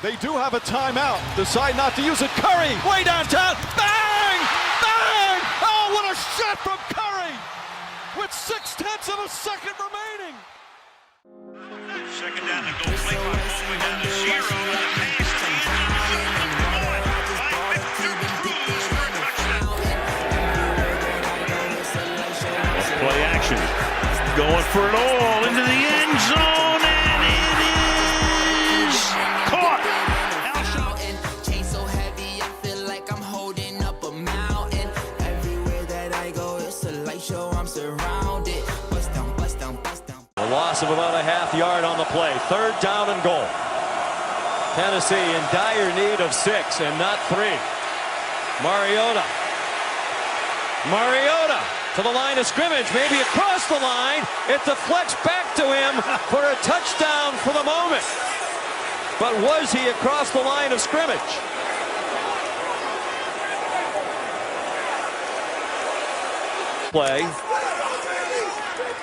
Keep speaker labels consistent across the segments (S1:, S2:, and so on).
S1: They do have a timeout. Decide not to use it. Curry, way downtown. Bang! Bang! Oh, what a shot from Curry! With 0.6 of a second remaining.
S2: Second down and goal play clock moving down to 0. The pass to the end by Victor Cruz for a touchdown. Play action. Going for it all into the end zone, and it is caught.
S3: Chain so heavy, I feel like I'm holding up a mountain. Everywhere that I go, it's a light show. I'm surrounded. Bust down, bust down, bust down.
S1: A loss of about a half yard on the play. 3rd down and goal. Tennessee in dire need of 6 and not 3. Mariota to the line of scrimmage, maybe across the line. It deflects back to him for a touchdown for the moment. But was he across the line of scrimmage? Play.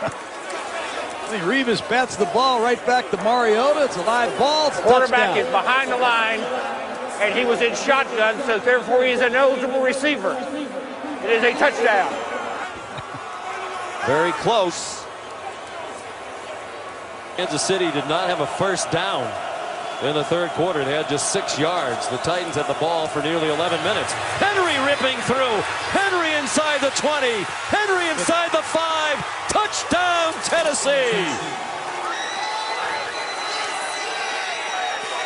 S4: I think Revis bats the ball right back to Mariota. It's a live ball. It's a
S5: Quarterback
S4: touchdown.
S5: is behind the line, and he was in shotgun, so therefore he's an eligible receiver. It is a touchdown.
S1: Very close. Kansas City did not have a first down in the 3rd quarter. They had just 6 yards. The Titans had the ball for nearly 11 minutes. Henry ripping through. Henry inside the 20. Henry inside the 5. Touchdown, Tennessee.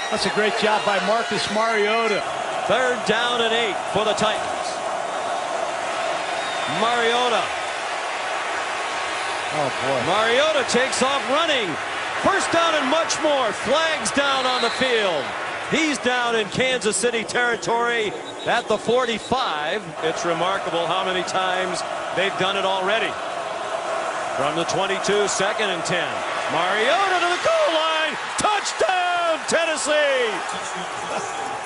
S4: That's a great job by Marcus Mariota.
S1: 3rd down and 8 for the Titans. Mariota.
S4: Oh, boy.
S1: Mariota takes off running. 1st down and much more. Flags down on the field. He's down in Kansas City territory at the 45. It's remarkable how many times they've done it already. From the 22, 2nd and 10. Mariota to the goal line. Touchdown, Tennessee.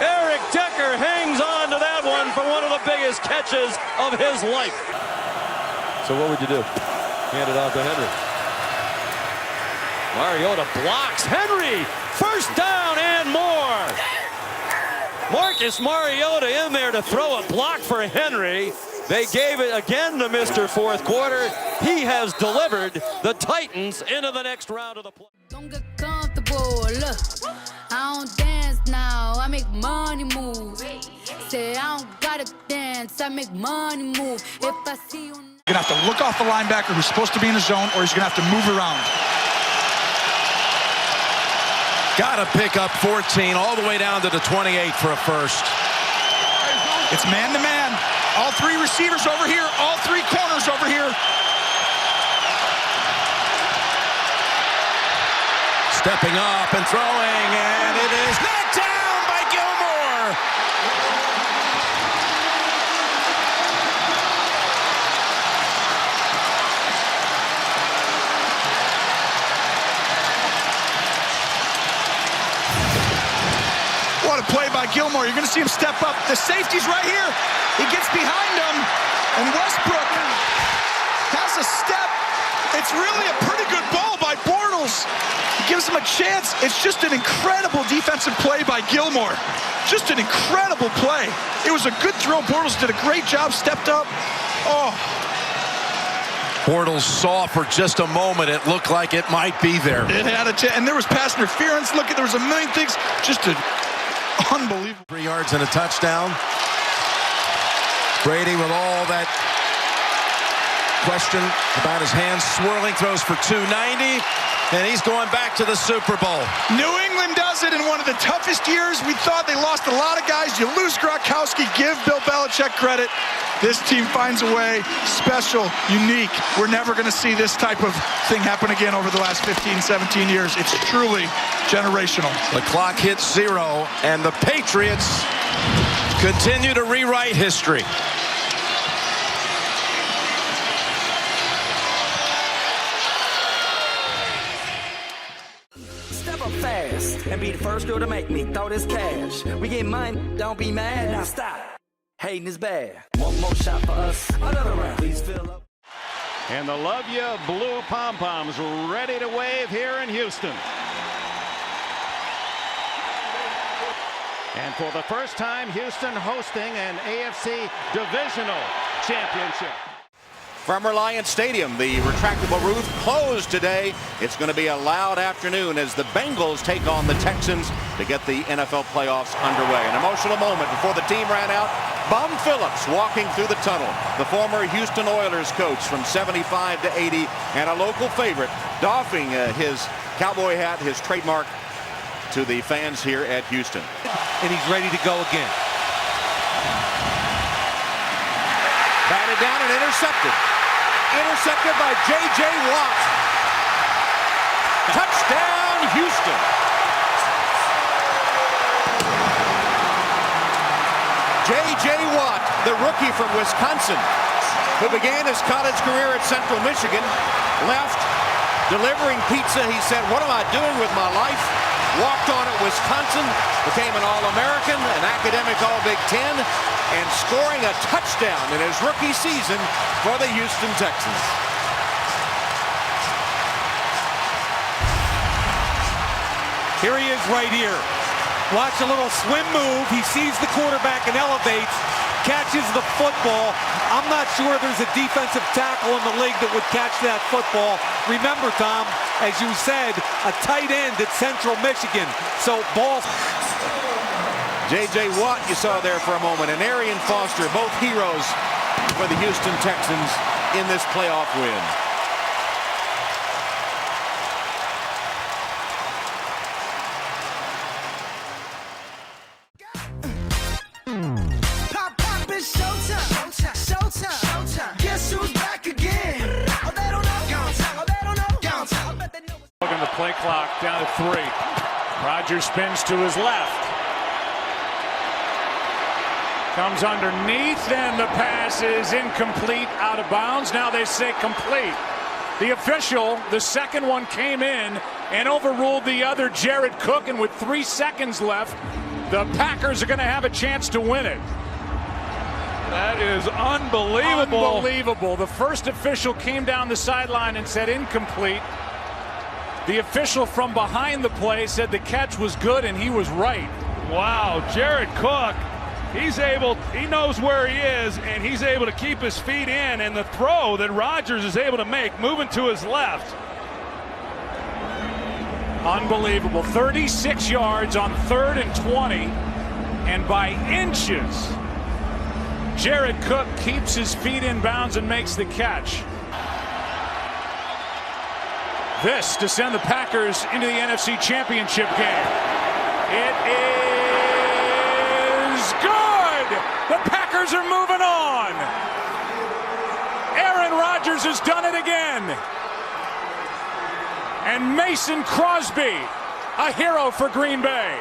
S1: Eric Decker hangs on to that one for one of the biggest catches of his life. So what would you do? Hand it off to Henry. Mariota blocks Henry. 1st down and more. Marcus Mariota in there to throw a block for Henry. They gave it again to Mr. 4th quarter. He has delivered the Titans into the next round of the play.
S6: Don't get comfortable, look. I don't dance now, I make money move. Say I don't gotta dance, I make money move. If I see you...
S7: You're going to have to look off the linebacker who's supposed to be in the zone, or he's going to have to move around.
S8: Got to pick up 14 all the way down to the 28 for a first.
S7: It's man-to-man. All 3 receivers over here, all 3 corners over here.
S8: Stepping up and throwing, and it is knocked down by Gilmore.
S7: What a play by Gilmore. You're going to see him step up. The safety's right here. He gets behind him, and Westbrook has a step. It's really a pretty good ball by Bortles. He gives him a chance. It's just an incredible defensive play by Gilmore. Just an incredible play. It was a good throw. Bortles did a great job, stepped up. Oh.
S8: Bortles saw for just a moment. It looked like it might be there.
S7: It had a chance, and there was pass interference. Look, there was a million things. Just an unbelievable.
S8: 3 yards and a touchdown. Brady with all that question about his hands swirling, throws for 290, and he's going back to the Super Bowl.
S7: New England does it in one of the toughest years. We thought they lost a lot of guys. You lose Gronkowski, give Bill Belichick credit. This team finds a way, special, unique. We're never going to see this type of thing happen again over the last 15, 17 years. It's truly generational.
S8: The clock hits 0, and the Patriots continue to rewrite history.
S3: Fast and be the first girl to make me throw this cash. We get money, don't be mad, now stop. Hating is bad. One more shot for us, another round. Please fill up.
S2: And the Love Ya blue pom-poms ready to wave here in Houston. And for the first time, Houston hosting an AFC divisional championship.
S8: From Reliance Stadium, the retractable roof closed today. It's going to be a loud afternoon as the Bengals take on the Texans to get the NFL playoffs underway. An emotional moment before the team ran out. Bum Phillips walking through the tunnel. The former Houston Oilers coach from 75 to 80 and a local favorite doffing his cowboy hat, his trademark, to the fans here at Houston.
S9: And he's ready to go again.
S8: Batted down and intercepted. Intercepted by J.J. Watt. Touchdown, Houston. J.J. Watt, the rookie from Wisconsin, who began his college career at Central Michigan, left delivering pizza. He said, "What am I doing with my life?" Walked on at Wisconsin, became an All-American, an academic All-Big Ten, and scoring a touchdown in his rookie season for the Houston Texans.
S9: Here he is right here. Watch a little swim move. He sees the quarterback and elevates, catches the football. I'm not sure there's a defensive tackle in the league that would catch that football. Remember, Tom, as you said, a tight end at Central Michigan. So ball.
S8: J.J. Watt you saw there for a moment, and Arian Foster, both heroes for the Houston Texans in this playoff win.
S2: The play clock down to 3. Rodgers spins to his left. Comes underneath, and the pass is incomplete, out of bounds. Now they say complete. The official, the second one, came in and overruled the other, Jared Cook, and with 3 seconds left, the Packers are going to have a chance to win it.
S4: That is unbelievable.
S2: Unbelievable. The first official came down the sideline and said incomplete. The official from behind the play said the catch was good, and he was right.
S4: Wow, Jared Cook, he knows where he is, and he's able to keep his feet in, and the throw that Rodgers is able to make, moving to his left.
S2: Unbelievable. 36 yards on 3rd and 20, and by inches, Jared Cook keeps his feet in bounds and makes the catch. This to send the Packers into the NFC Championship game. It is good! The Packers are moving on! Aaron Rodgers has done it again! And Mason Crosby, a hero for Green Bay.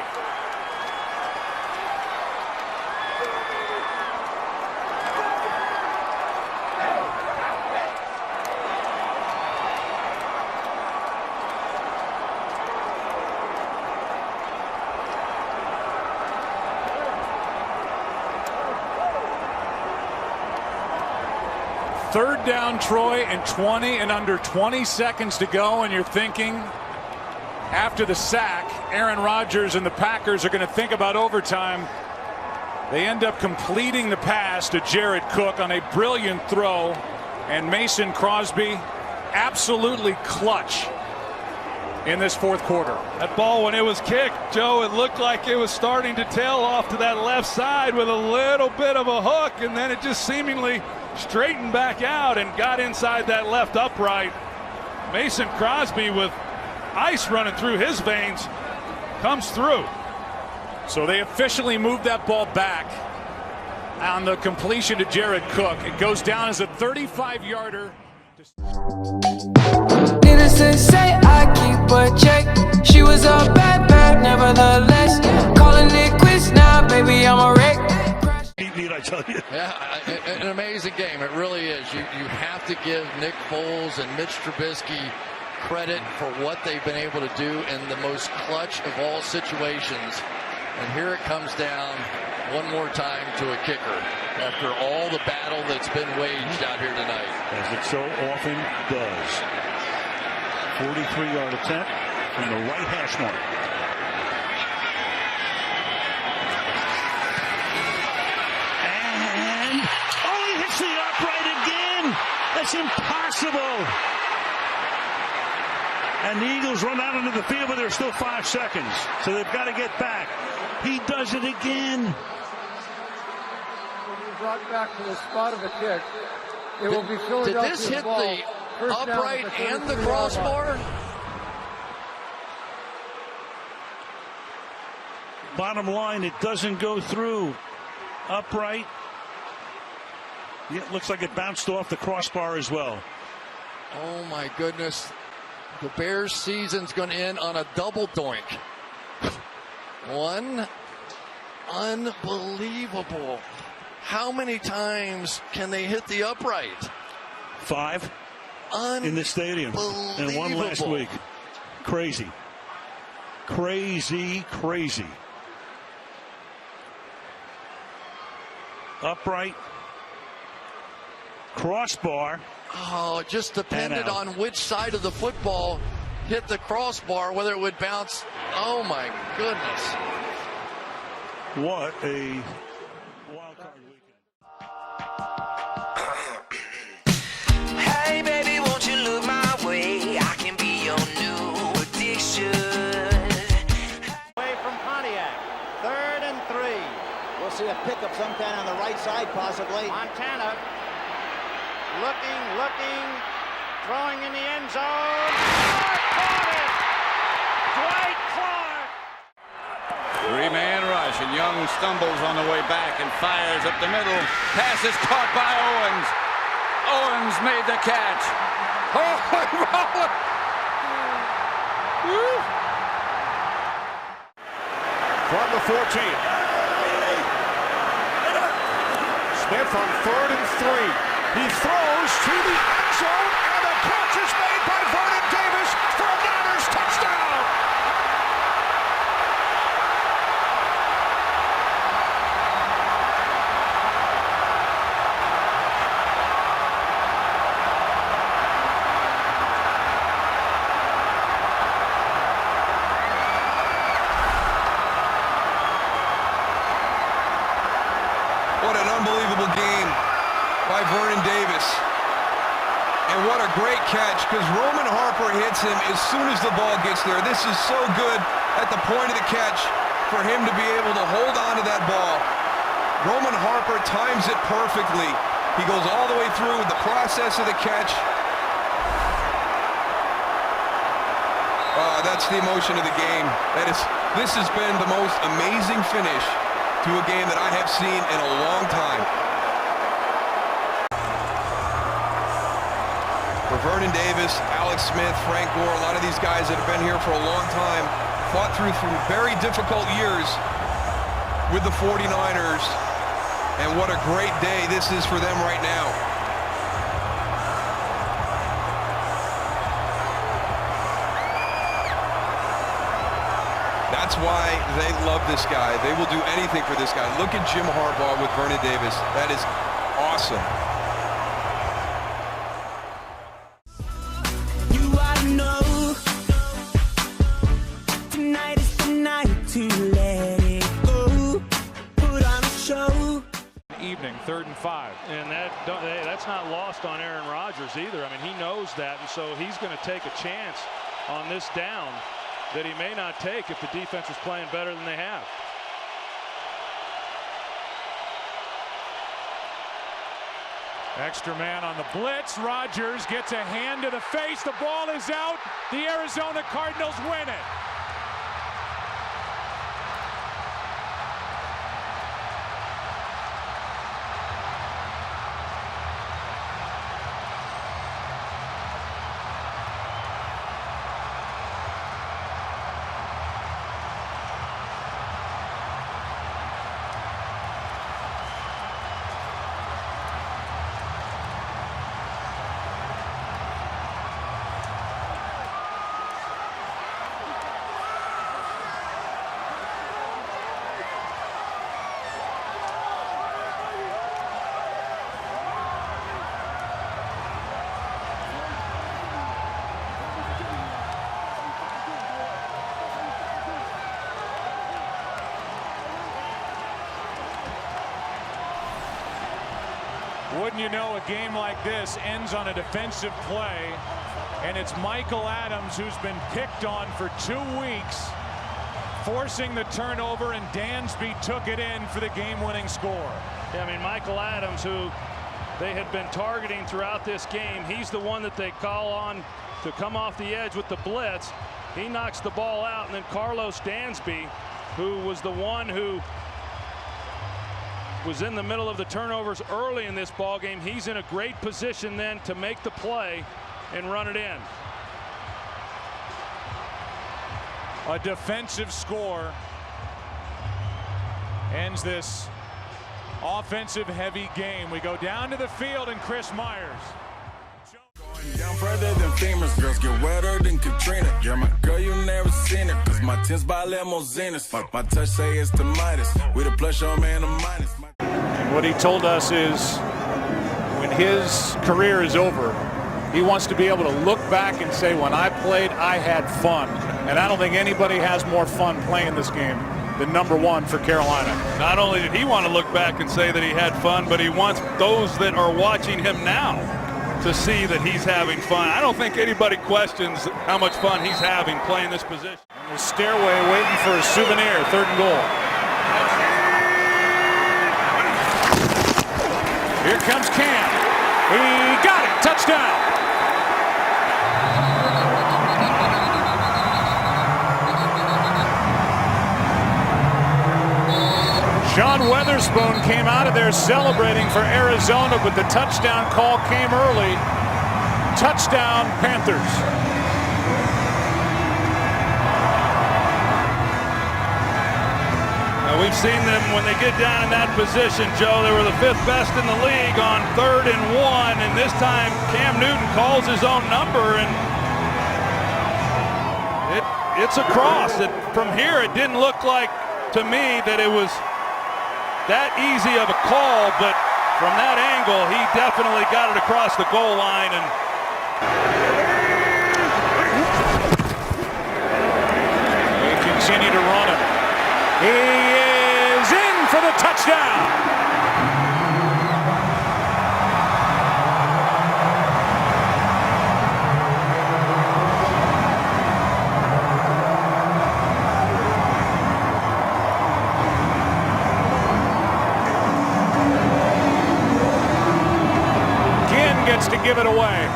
S2: Third down, Troy, and 20 and under 20 seconds to go, and you're thinking, after the sack, Aaron Rodgers and the Packers are going to think about overtime. They end up completing the pass to Jared Cook on a brilliant throw, and Mason Crosby absolutely clutch in this fourth quarter.
S4: That ball, when it was kicked, Joe, it looked like it was starting to tail off to that left side with a little bit of a hook, and then it just seemingly straightened back out and got inside that left upright. Mason Crosby, with ice running through his veins, comes through.
S2: So they officially moved that ball back on the completion to Jared Cook. It goes down as a 35-yarder.
S3: Innocent say I keep a check. She was a bad, nevertheless. Calling it quits now, baby, I'm a wreck.
S2: I tell you.
S10: Yeah, an amazing game. It really is. You have to give Nick Foles and Mitch Trubisky credit for what they've been able to do in the most clutch of all situations. And here it comes down one more time to a kicker after all the battle that's been waged out here tonight.
S2: As it so often does. 43-yard attempt from the right hash mark.
S11: That's impossible. And the Eagles run out into the field, but there's still 5 seconds. So they've got to get back. He does it again.
S12: Brought back to the spot of the kick. It will be Philadelphia.
S10: Did this hit the upright and the crossbar?
S11: Bottom line, it doesn't go through. Upright. Yeah, it looks like it bounced off the crossbar as well.
S10: Oh my goodness. The Bears season's going to end on a double doink. One. Unbelievable. How many times can they hit the upright?
S11: 5 in the stadium. And 1 last week. Crazy. Crazy, crazy. Upright. Crossbar.
S10: Oh, it just depended on which side of the football hit the crossbar, whether it would bounce. Oh my goodness.
S11: What a wild card weekend.
S3: Hey baby, won't you look my way? I can be your new addiction.
S13: Away from Pontiac. 3rd and 3. We'll see a pickup sometime on the right side, possibly. Montana. Looking, throwing in the end zone. Clark caught it! Dwight Clark!
S14: 3-man rush, and Young stumbles on the way back and fires up the middle. Pass is caught by Owens. Owens made the catch. Oh, Roller!
S8: From the 14. Smith on 3rd and 3. He throws to the end zone, and the catch is made by Vernon Davis for a Niners touchdown.
S15: What an unbelievable game by Vernon Davis. And what a great catch, because Roman Harper hits him as soon as the ball gets there. This is so good at the point of the catch for him to be able to hold on to that ball. Roman Harper times it perfectly. He goes all the way through with the process of the catch. That's the emotion of the game. This has been the most amazing finish to a game that I have seen in a long time. For Vernon Davis, Alex Smith, Frank Gore, a lot of these guys that have been here for a long time, fought through very difficult years with the 49ers, and what a great day this is for them right now. That's why they love this guy. They will do anything for this guy. Look at Jim Harbaugh with Vernon Davis. That is awesome.
S2: Evening, 3rd and 5. And that's not lost on Aaron Rodgers either. I mean, he knows that, and so he's going to take a chance on this down that he may not take if the defense is playing better than they have. Extra man on the blitz. Rodgers gets a hand to the face. The ball is out. The Arizona Cardinals win it. Wouldn't you know, a game like this ends on a defensive play, and it's Michael Adams who's been picked on for 2 weeks, forcing the turnover, and Dansby took it in for the game-winning score.
S11: Yeah, I mean, Michael Adams, who they had been targeting throughout this game, he's the one that they call on to come off the edge with the blitz. He knocks the ball out, and then Carlos Dansby, who was the one who was in the middle of the turnovers early in this ball game, he's in a great position then to make the play and run it in.
S2: A defensive score ends this offensive heavy game. We go down to the field, and Chris Myers.
S16: Down further than famous girls get wetter than Katrina. You're my girl, you never seen it. Cause my tins by limousines. My touch say it's the Midas. With a plus, your man a minus.
S2: And what he told us is when his career is over, he wants to be able to look back and say, when I played, I had fun. And I don't think anybody has more fun playing this game than number 1 for Carolina.
S4: Not only did he want to look back and say that he had fun, but he wants those that are watching him now to see that he's having fun. I don't think anybody questions how much fun he's having playing this position.
S2: The stairway waiting for a souvenir, 3rd and goal. Here comes Cam. He got it. Touchdown. Sean Weatherspoon came out of there celebrating for Arizona, but the touchdown call came early. Touchdown, Panthers.
S4: Now we've seen them when they get down in that position, Joe. They were the 5th best in the league on 3rd and 1, and this time Cam Newton calls his own number, and it's a cross. From here, it didn't look like to me that it was that easy of a call, but from that angle, he definitely got it across the goal line. And
S2: they continue to run him. He is in for the touchdown. Gets to give it away.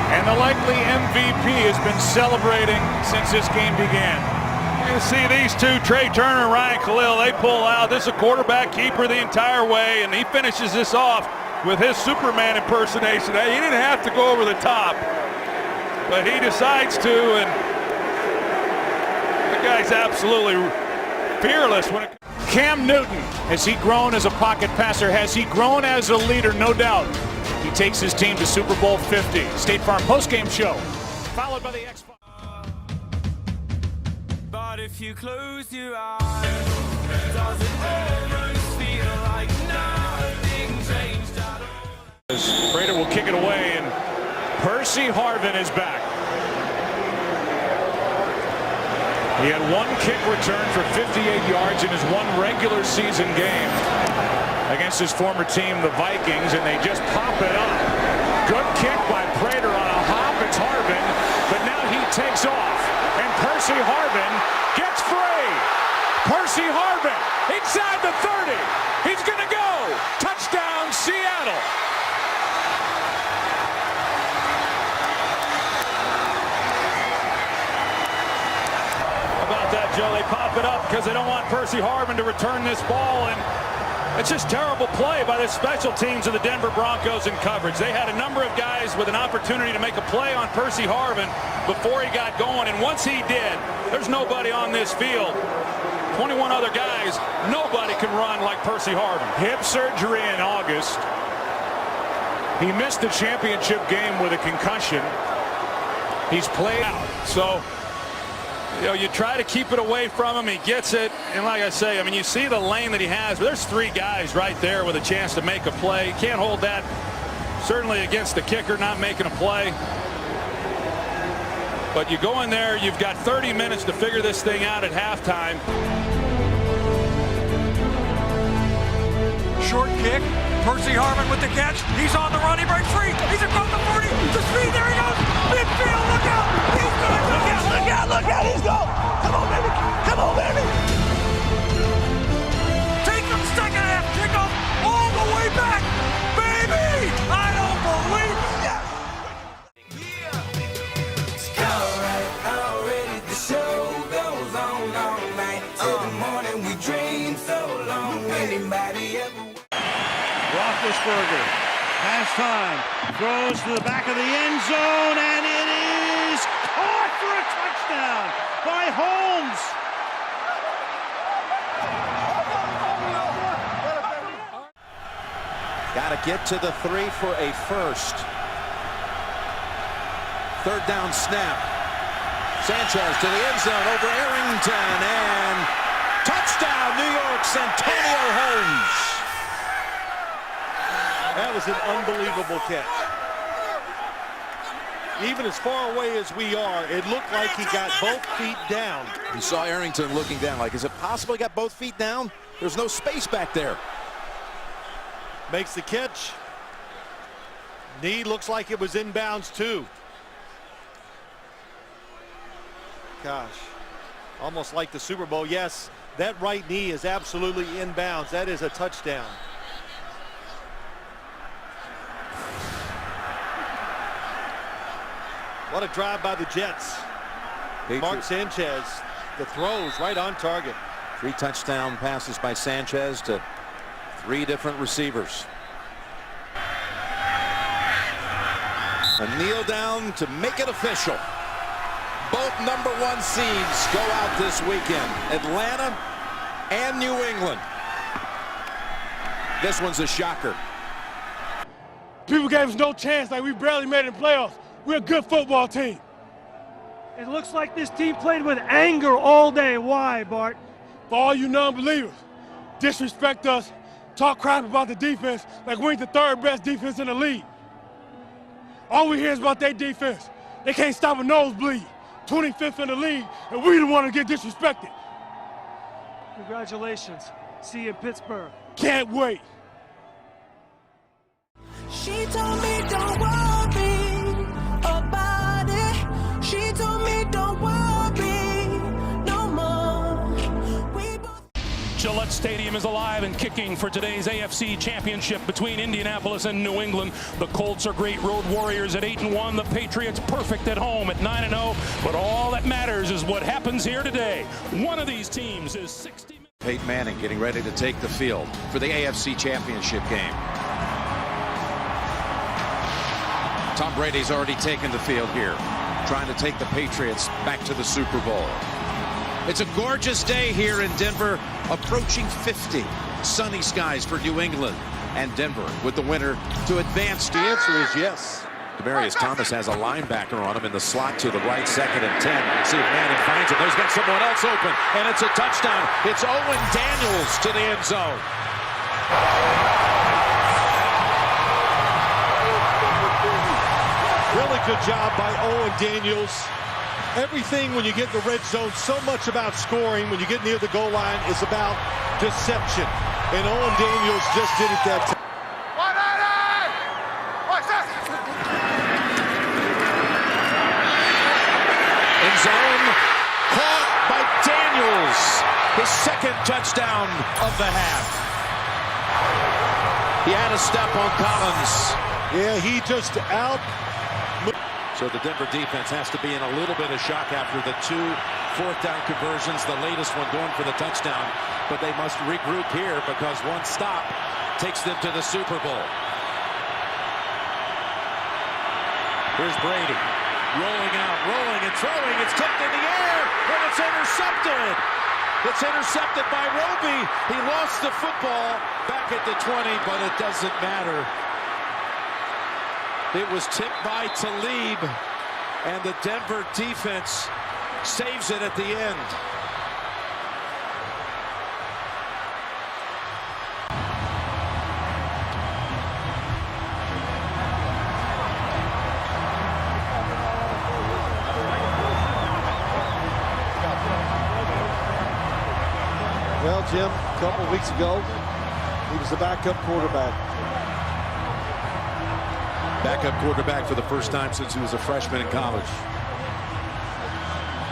S2: And the likely MVP has been celebrating since this game began.
S4: You see these two, Trey Turner and Ryan Khalil, they pull out. This is a quarterback keeper the entire way, and he finishes this off with his Superman impersonation. He didn't have to go over the top, but he decides to, and the guy's absolutely fearless when it.
S2: Cam Newton, has he grown as a pocket passer? Has he grown as a leader? No doubt. He takes his team to Super Bowl 50. State Farm postgame show, followed by the X-Files.
S16: But if you close your eyes, does it almost feel like nothing changed at all?
S2: Prater will kick it away, and Percy Harvin is back. He had 1 kick return for 58 yards in his 1 regular season game against his former team, the Vikings, and they just pop it up. Good kick by Prater on a hop. It's Harvin, but now he takes off, and Percy Harvin gets free. Percy Harvin inside the 30. He's going to go. Touchdown, Seattle.
S4: That, Joe, they pop it up because they don't want Percy Harvin to return this ball, and it's just terrible play by the special teams of the Denver Broncos in coverage. They had a number of guys with an opportunity to make a play on Percy Harvin before he got going, and once he did, there's nobody on this field. 21 other guys, nobody can run like Percy Harvin.
S2: Hip surgery in August. He missed the championship game with a concussion. He's played out.
S4: So, you know, you try to keep it away from him. He gets it. And like I say, I mean, you see the lane that he has. But there's 3 guys right there with a chance to make a play. You can't hold that, certainly against the kicker not making a play.
S2: But you go in there, you've got 30 minutes to figure this thing out at halftime.
S17: Short kick. Percy Harvin with the catch. He's on the run. He breaks free. He's across the 40. The speed. There he goes. Midfield. Look out. He's good. Look out. Look out. Look out. He's gone. Come on, baby. Come on, baby. Take them second half. Kickoff all the way back. Baby. I don't believe it. Yes.
S3: Already the show goes on all night. Till the morning we dream so long. Anybody ever?
S13: Roethlisberger has time, throws to the back of the end zone, and it is caught for a touchdown by Holmes.
S8: Got to get to the 3 for a first. Third down snap. Sanchez to the end zone over Arrington, and touchdown New York, Santonio Holmes.
S18: That was an unbelievable catch. Even as far away as we are, it looked like he got both feet down.
S8: You saw Arrington looking down like, is it possible he got both feet down? There's no space back there.
S18: Makes the catch. Knee looks like it was inbounds too. Gosh, almost like the Super Bowl. Yes, that right knee is absolutely inbounds. That is a touchdown. What a drive by the Jets. Mark Sanchez, the throws right on target.
S8: 3 touchdown passes by Sanchez to 3 different receivers. A kneel down to make it official. Both #1 seeds go out this weekend, Atlanta and New England. This one's a shocker.
S19: People gave us no chance, like we barely made it in playoffs. We're a good football team.
S20: It looks like this team played with anger all day. Why, Bart?
S19: For all you non-believers, disrespect us, talk crap about the defense like we ain't the 3rd best defense in the league. All we hear is about their defense. They can't stop a nosebleed. 25th in the league, and we the one to get disrespected.
S20: Congratulations. See you in Pittsburgh.
S19: Can't wait.
S3: She told me don't worry about it. She told me don't worry no more.
S11: Gillette Stadium is alive and kicking for today's AFC Championship between Indianapolis and New England. The Colts are great road warriors at 8-1. The Patriots perfect at home at 9-0. But all that matters is what happens here today. One of these teams is 60.
S8: Peyton Manning getting ready to take the field for the AFC Championship game. Tom Brady's already taken the field here, trying to take the Patriots back to the Super Bowl. It's a gorgeous day here in Denver, approaching 50. Sunny skies for New England, and Denver with the winner to advance. The answer is yes. Demaryius Thomas has a linebacker on him in the slot to the right, 2nd and 10. See if Manning finds it. There's got someone else open, and it's a touchdown. It's Owen Daniels to the end zone.
S18: Really good job by Owen Daniels. Everything when you get in the red zone, so much about scoring when you get near the goal line is about deception. And Owen Daniels just did it that time.
S8: End zone, caught by Daniels. His 2nd touchdown of the half. He had a step on Collins.
S18: Yeah, he just out.
S8: So the Denver defense has to be in a little bit of shock after the 2 4th-down conversions, the latest one going for the touchdown. But they must regroup here because one stop takes them to the Super Bowl. Here's Brady, rolling out, rolling and throwing. It's tipped in the air, and it's intercepted. It's intercepted by Roby. He lost the football back at the 20, but it doesn't matter. It was tipped by Talib, and the Denver defense saves it at the end.
S18: Well, Jim, a couple of weeks ago, he was the backup quarterback.
S21: Backup quarterback for the first time since he was a freshman in college.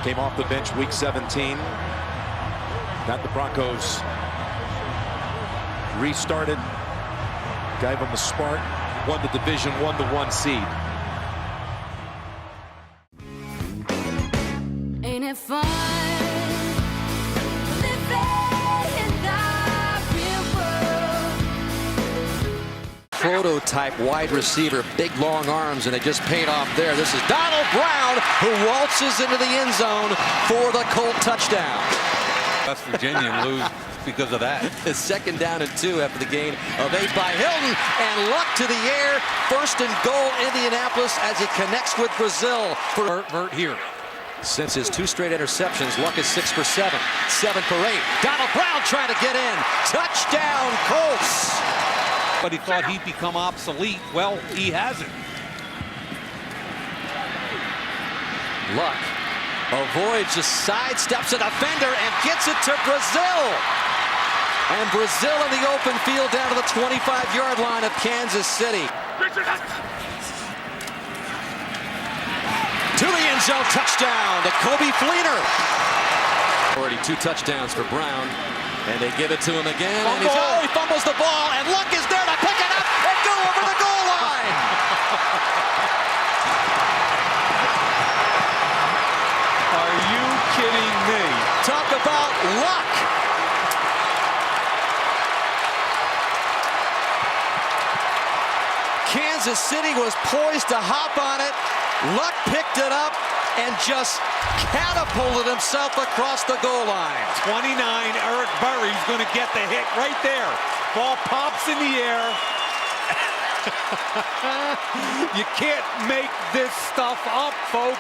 S21: Came off the bench week 17. Got the Broncos restarted. Gave them a spark. Won the division 1-1 seed.
S6: Ain't it fun?
S22: Prototype wide receiver, big long arms, and it just paid off there. This is Donald Brown, who waltzes into the end zone for the Colt touchdown.
S9: West Virginia lose because of that.
S22: His 2nd down and 2 after the gain of 8 by Hilton, and Luck to the air. 1st and goal, Indianapolis, as he connects with Brazil for Vert here. Since his 2 straight interceptions, Luck is 6 for 7, 7 for 8. Donald Brown trying to get in. Touchdown, Colts.
S9: But he thought he'd become obsolete. Well, he hasn't.
S22: Luck avoids, just sidesteps a defender and gets it to Brazil. And Brazil in the open field down to the 25-yard line of Kansas City. To the end zone, touchdown to Kobe Fleener. Already 2 touchdowns for Brown. And they give it to him again. And he fumbles the ball, and Luck is there to pick it up and go over the goal line.
S9: Are you kidding me?
S22: Talk about luck. Kansas City was poised to hop on it. Luck picked it up and just catapulted himself across the goal line.
S9: 29, Eric Berry's going to get the hit right there. Ball pops in the air. You can't make this stuff up, folks.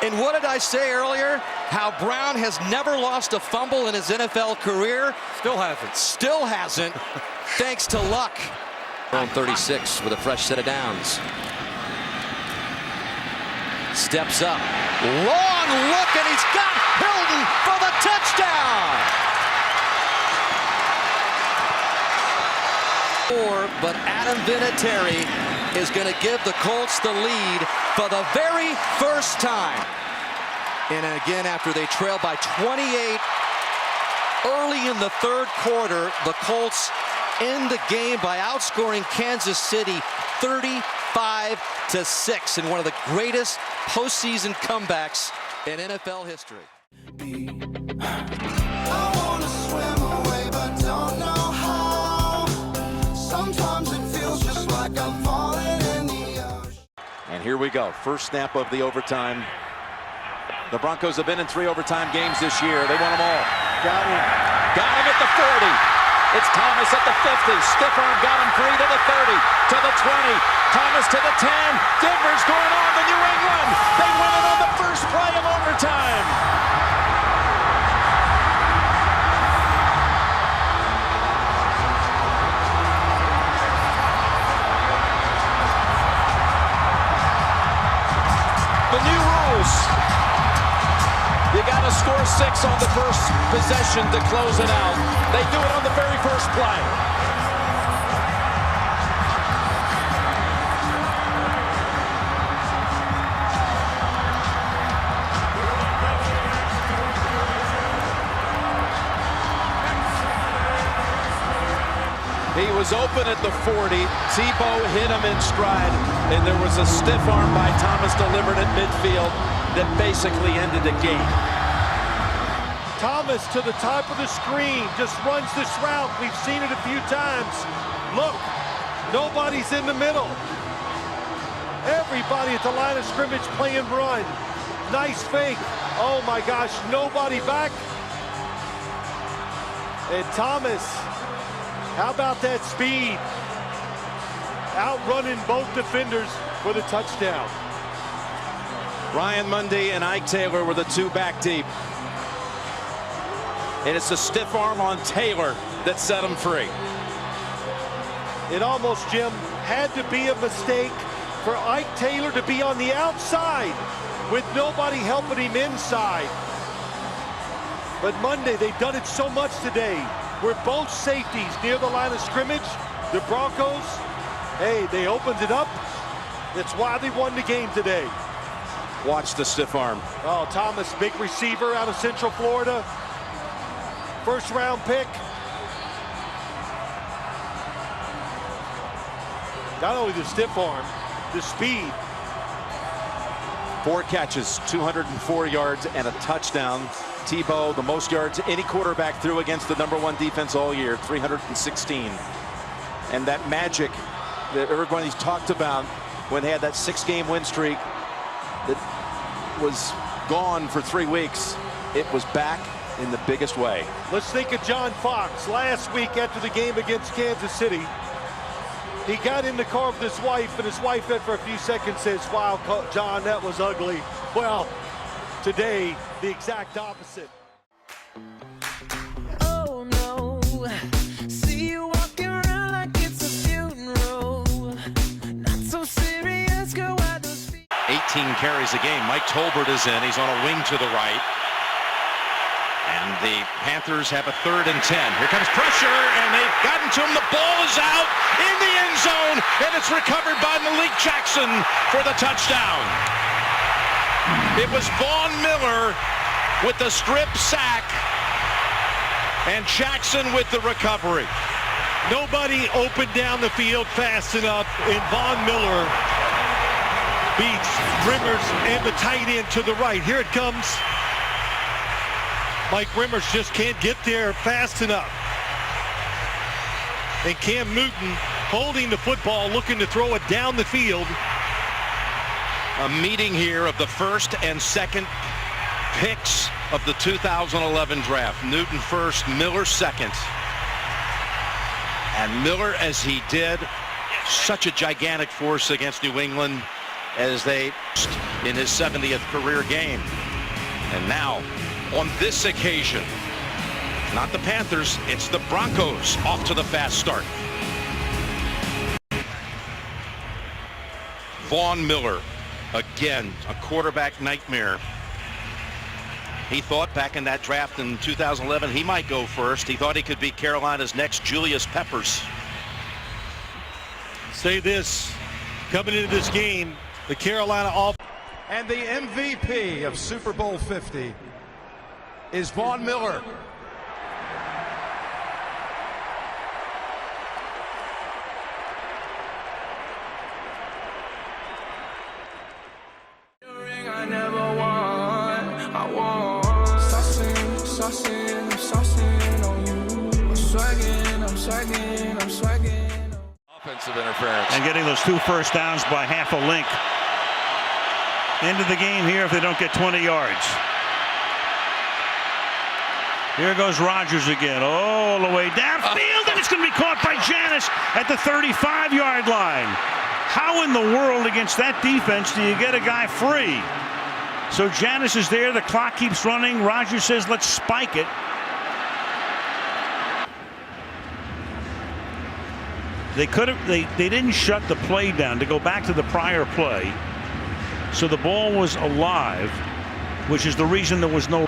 S22: And what did I say earlier? How Brown has never lost a fumble in his NFL career.
S9: Still hasn't.
S22: Still hasn't, thanks to luck. On 36 with a fresh set of downs. Steps up. Long look, and he's got Hilton for the touchdown. But Adam Vinatieri is going to give the Colts the lead for the very first time. And again, after they trail by 28 early in the 3rd quarter, the Colts end the game by outscoring Kansas City 35-6 in one of the greatest postseason comebacks in NFL history.
S3: I wanna swim away, but don't know how. Sometimes it feels just like I'm falling in the ocean.
S21: And here we go. First snap of the overtime. The Broncos have been in 3 overtime games this year. They won them all. Got him at the 40. It's Thomas at the 50. Stephon got him free to the 30, to the 20. Thomas to the 10. Denver's going on the New England. They win it on the first play of overtime. The new rules. You got to score 6 on the first possession to close it out. They do it on the very first play. He was open at the 40. Tebow hit him in stride, and there was a stiff arm by Thomas delivered at midfield that basically ended the game.
S18: Thomas to the top of the screen, just runs this route. We've seen it a few times. Look, nobody's in the middle. Everybody at the line of scrimmage playing run. Nice fake. Oh my gosh, nobody back. And Thomas, how about that speed? Outrunning both defenders for the touchdown.
S21: Ryan Mundy and Ike Taylor were the 2 back deep. And it's a stiff arm on Taylor that set him free.
S18: It almost, Jim, had to be a mistake for Ike Taylor to be on the outside with nobody helping him inside. But Monday, they've done it so much today. Where both safeties near the line of scrimmage, the Broncos, hey, they opened it up. That's why they won the game today.
S21: Watch the stiff arm.
S18: Oh, Thomas, big receiver out of Central Florida. First round pick. Not only the stiff arm, the speed.
S21: 4 catches, 204 yards, and a touchdown. Tebow, the most yards any quarterback threw against the #1 defense all year, 316. And that magic that everybody's talked about when they had that 6-game win streak that was gone for 3 weeks, it was back in the biggest way.
S18: Let's think of John Fox. Last week after the game against Kansas City, he got in the car with his wife, and his wife after a few seconds says, "Wow, John, that was ugly." Well, today, the exact opposite.
S3: Oh no, see you walking around like it's a funeral. Not so serious, girl, why those feet?
S8: 18 carries a game. Mike Tolbert is in. He's on a wing to the right. And the Panthers have a 3rd and 10. Here comes pressure, and they've gotten to him. The ball is out in the end zone, and it's recovered by Malik Jackson for the touchdown. It was Von Miller with the strip sack, and Jackson with the recovery.
S18: Nobody opened down the field fast enough, and Von Miller beats Rimmers and the tight end to the right. Here it comes. Mike Rimmers just can't get there fast enough. And Cam Newton holding the football, looking to throw it down the field.
S8: A meeting here of the 1st and 2nd picks of the 2011 draft. Newton 1st, Miller 2nd. And Miller, as he did, such a gigantic force against New England as they in his 70th career game. And now, on this occasion, not the Panthers, it's the Broncos off to the fast start. Von Miller, again, a quarterback nightmare. He thought back in that draft in 2011 he might go first. He thought he could be Carolina's next Julius Peppers.
S18: Say this, coming into this game, the Carolina offense.
S1: And the MVP of Super Bowl 50 is Von Miller.
S3: I never won. I won. Saucing on you. I'm swagging.
S10: Offensive interference.
S13: And getting those 2 first downs by half a link. End of the game here if they don't get 20 yards. Here goes Rodgers again, all the way downfield, and it's going to be caught by Janis at the 35-yard line. How in the world against that defense do you get a guy free? So Janis is there, the clock keeps running. Rodgers says, let's spike it. They didn't shut the play down to go back to the prior play. So the ball was alive, which is the reason there was no.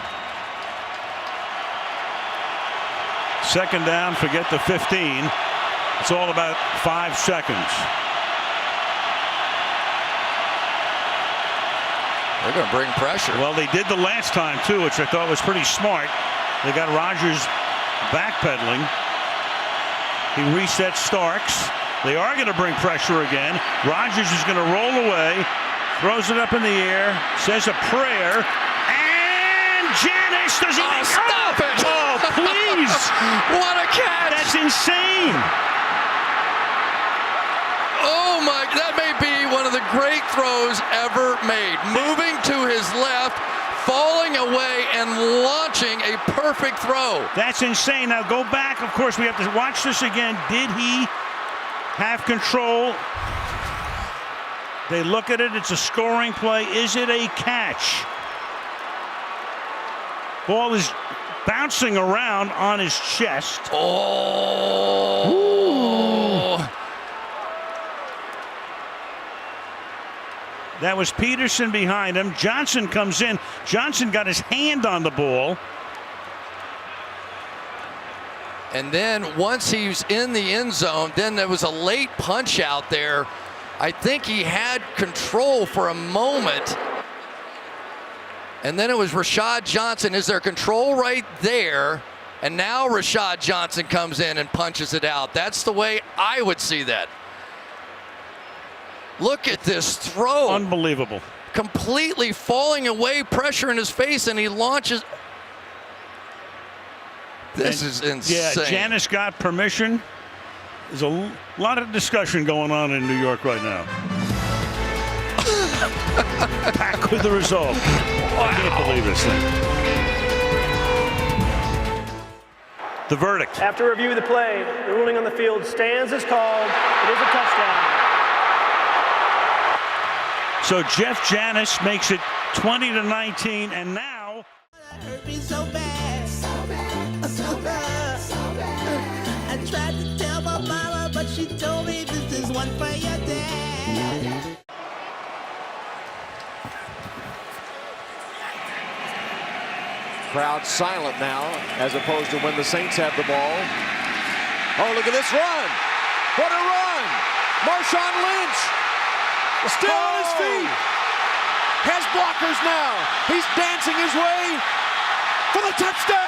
S13: Second down, forget the 15. It's all about 5 seconds.
S10: They're going to bring pressure.
S13: Well, they did the last time, too, which I thought was pretty smart. They got Rodgers backpedaling. He resets Starks. They are going to bring pressure again. Rodgers is going to roll away, throws it up in the air, says a prayer, and Janis doesn't
S10: stop it!
S13: Oh, please!
S10: What a catch!
S13: That's insane!
S10: Oh my, that may be one of the great throws ever made. Moving to his left, falling away, and launching a perfect throw.
S13: That's insane. Now go back. Of course, we have to watch this again. Did he have control? They look at it. It's a scoring play. Is it a catch? Ball is bouncing around on his chest.
S10: Oh.
S13: Ooh. That was Peterson behind him. Johnson comes in. Johnson got his hand on the ball.
S22: And then once he's in the end zone, then there was a late punch out there. I think he had control for a moment. And then it was Rashad Johnson. Is there control right there? And now Rashad Johnson comes in and punches it out. That's the way I would see that. Look at this throw.
S13: Unbelievable.
S22: Completely falling away, pressure in his face, and he launches. This is insane.
S13: Yeah, Janice got permission. There's a lot of discussion going on in New York right now. Back with the result. Wow. I can't believe this thing. The verdict.
S5: After review of the play, the ruling on the field stands as called. It is a touchdown.
S13: So Jeff Janis makes it 20-19, and now.
S3: Hurt me so bad, so bad, so bad, so bad. I tried to tell my mama, but she told me this is one for your dad.
S8: Crowd silent now, as opposed to when the Saints have the ball. Oh, look at this run! What a run! Marshawn Lynch still on his feet. Has blockers now. He's dancing his way for the touchdown.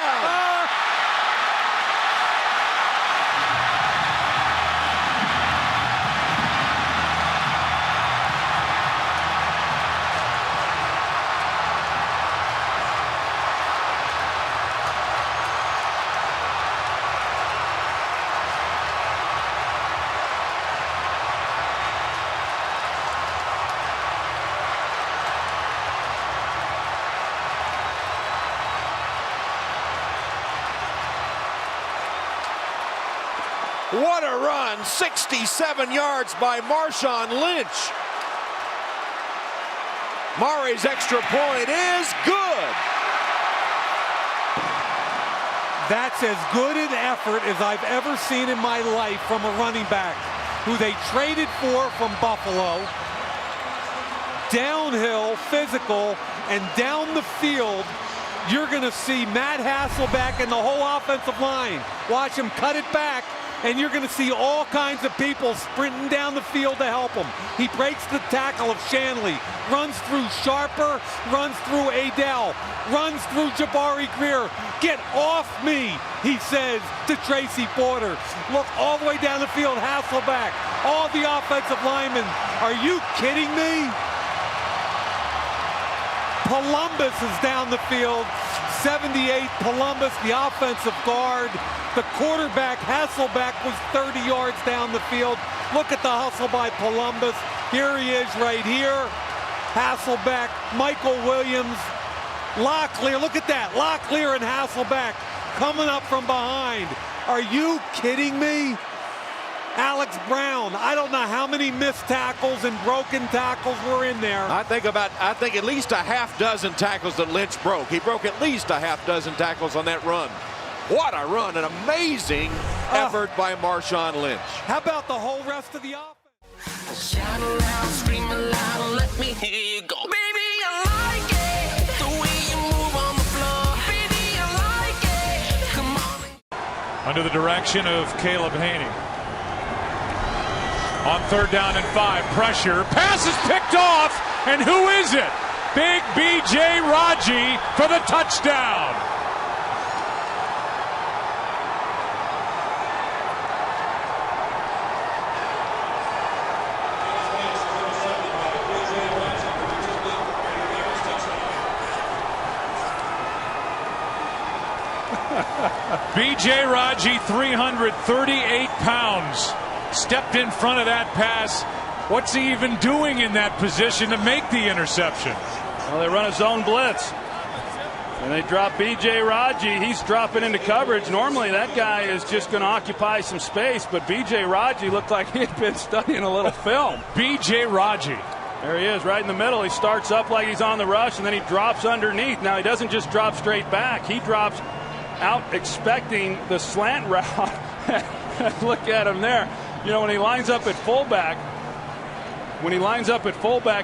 S8: What a run, 67 yards by Marshawn Lynch. Murray's extra point is good.
S9: That's as good an effort as I've ever seen in my life from a running back who they traded for from Buffalo. Downhill, physical, and down the field, you're going to see Matt Hasselbeck and the whole offensive line. Watch him cut it back. And you're going to see all kinds of people sprinting down the field to help him. He breaks the tackle of Shanley, runs through Sharper, runs through Adele, runs through Jabari Greer. Get off me, he says to Tracy Porter. Look all the way down the field, Hasselbeck, all the offensive linemen. Are you kidding me? Columbus is down the field. 78, Columbus, the offensive guard. The quarterback, Hasselbeck, was 30 yards down the field. Look at the hustle by Columbus. Here he is right here. Hasselbeck, Michael Williams, Locklear. Look at that. Locklear and Hasselbeck coming up from behind. Are you kidding me? Alex Brown, I don't know how many missed tackles and broken tackles were in there.
S8: I think at least a half dozen tackles that Lynch broke. He broke at least a half dozen tackles on that run. What a run, an amazing effort by Marshawn Lynch.
S9: How about the whole rest of the offense?
S3: Shout aloud, scream aloud, let me hear you go. Baby, I like it, the way you move on the floor. Baby, I like it, come on.
S2: Under the direction of Caleb Haney. On 3rd down and 5, pressure, pass is picked off, and who is it? Big B.J. Raji for the touchdown. B.J. Raji, 338 pounds. Stepped in front of that pass. What's he even doing in that position to make the interception?
S11: Well, they run a zone blitz. And they drop B.J. Raji. He's dropping into coverage. Normally that guy is just going to occupy some space, but B.J. Raji looked like he had been studying a little film.
S2: B.J. Raji.
S11: There he is, right in the middle. He starts up like he's on the rush, and then he drops underneath. Now, he doesn't just drop straight back. He drops out expecting the slant route. Look at him there. You know, when he lines up at fullback,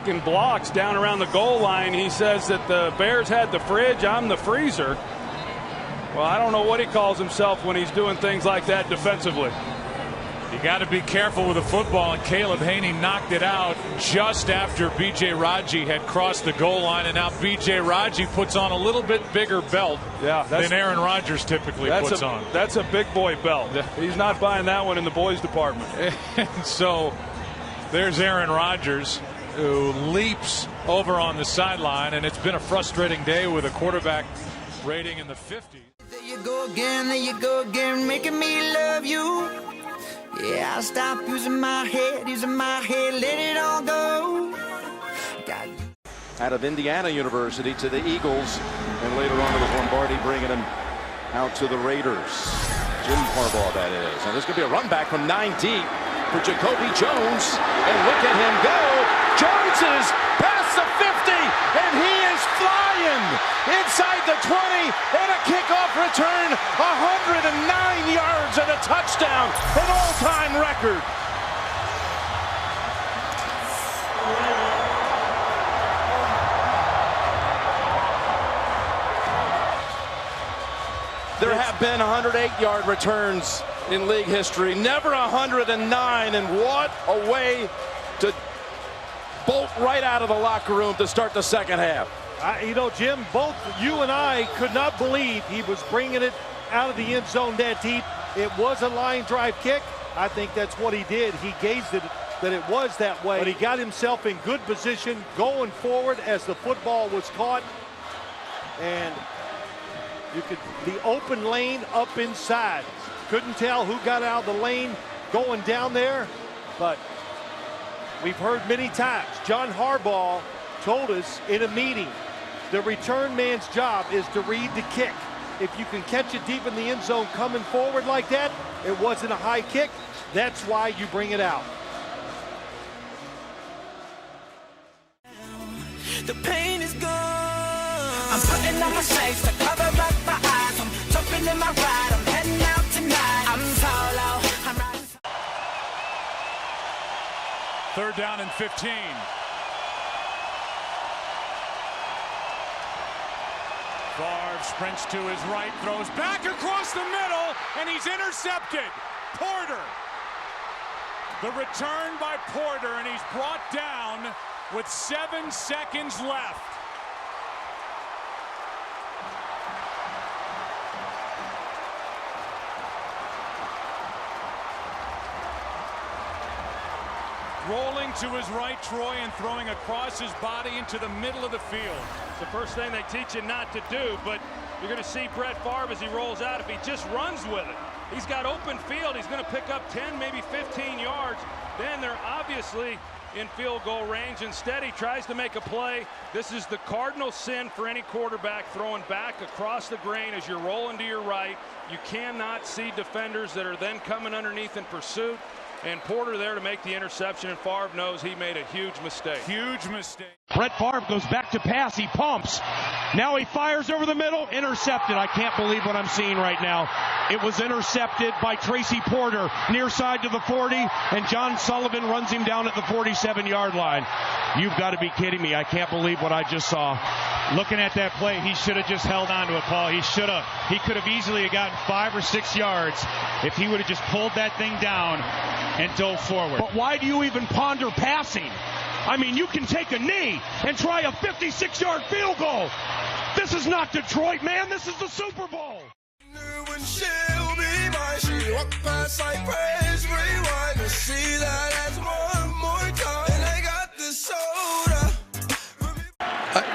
S11: and blocks down around the goal line, he says that the Bears had the fridge, I'm the freezer.
S4: Well, I don't know what he calls himself when he's doing things like that defensively.
S2: You got to be careful with the football, and Caleb Haney knocked it out just after B.J. Raji had crossed the goal line, and now B.J. Raji puts on a little bit bigger belt than Aaron Rodgers typically puts on.
S4: That's a big boy belt. He's not buying that one in the boys department.
S2: And so there's Aaron Rodgers, who leaps over on the sideline, and it's been a frustrating day with a quarterback rating in the 50s.
S3: There you go again, making me love you. Yeah, I'll stop using my head, let it all go.
S21: Out of Indiana University to the Eagles, and later on it was Lombardi bringing him out to the Raiders. Jim Harbaugh, that is. And there's going to be a run back from 9 deep for Jacoby Jones, and look at him go. Jones is past the 50, and he is flying inside the 20, and a kickoff return, 109 yards and a touchdown, an all-time record. There have been 108-yard returns in league history, never 109, and what a way to bolt right out of the locker room to start the second half.
S18: You know, Jim, both you and I could not believe he was bringing it out of the end zone that deep. It was a line drive kick. I think that's what he did. He gauged it that it was that way, but he got himself in good position going forward as the football was caught, and you could the open lane up inside. Couldn't tell who got out of the lane going down there, but we've heard many times John Harbaugh told us in a meeting the return man's job is to read the kick. If you can catch it deep in the end zone coming forward like that, it wasn't a high kick, that's why you bring it out.
S3: The pain is gone. I'm putting on my shades to cover up my eyes. I'm jumping in my ride. I'm heading out tonight. I'm solo. I'm riding.
S2: Third down and 15. Farve sprints to his right, throws back across the middle, and he's intercepted. Porter. The return by Porter, and he's brought down with 7 seconds left. Rolling to his right, Troy, and throwing across his body into the middle of the field.
S11: It's the first thing they teach you not to do, but you're going to see Brett Farve as he rolls out. If he just runs with it, he's got open field. He's going to pick up 10, maybe 15 yards. Then they're obviously in field goal range. Instead, he tries to make a play. This is the cardinal sin for any quarterback, throwing back across the grain as you're rolling to your right. You cannot see defenders that are then coming underneath in pursuit. And Porter there to make the interception, and Farve knows he made a huge mistake.
S2: Huge mistake.
S7: Brett Farve goes back to pass. He pumps. Now he fires over the middle. Intercepted. I can't believe what I'm seeing right now. It was intercepted by Tracy Porter, near side to the 40, and John Sullivan runs him down at the 47-yard line. You've got to be kidding me. I can't believe what I just saw.
S12: Looking at that play, he should have just held on to it, Paul. He could have easily gotten 5 or 6 yards if he would have just pulled that thing down and dove forward.
S7: But why do you even ponder passing? I mean, you can take a knee and try a 56-yard field goal. This is not Detroit, man. This is the Super Bowl.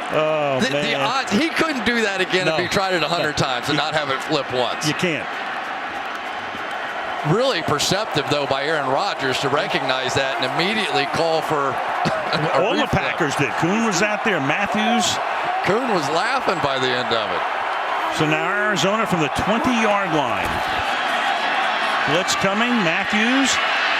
S21: Oh,
S10: the odds, he couldn't do that again if he tried it 100 times and not have it flip once.
S13: You can't.
S10: Really perceptive, though, by Aaron Rodgers to recognize that and immediately call for a
S13: all
S10: replay.
S13: The Packers did. Kuhn was out there. Matthews.
S10: Kuhn was laughing by the end of it.
S13: So now Arizona from the 20-yard line. Blitz coming. Matthews.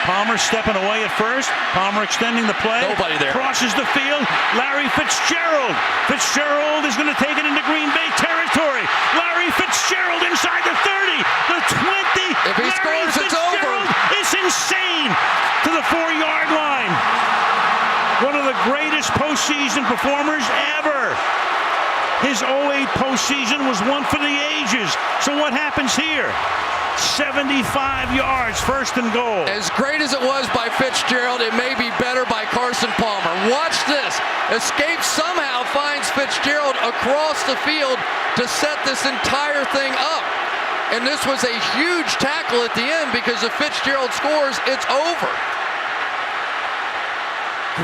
S13: Palmer stepping away at first. Palmer extending the play.
S10: Nobody there.
S13: Crosses the field. Larry Fitzgerald. Fitzgerald is going to take it into Green Bay territory. Larry Fitzgerald inside the 30. The 20.
S10: If he scores, it's over.
S13: It's insane to the 4-yard line. One of the greatest postseason performers ever. His 08 postseason was one for the ages. So what happens here? 75 yards, 1st and goal.
S10: As great as it was by Fitzgerald, it may be better by Carson Palmer. Watch this. Escape somehow finds Fitzgerald across the field to set this entire thing up. And this was a huge tackle at the end because if Fitzgerald scores, it's over.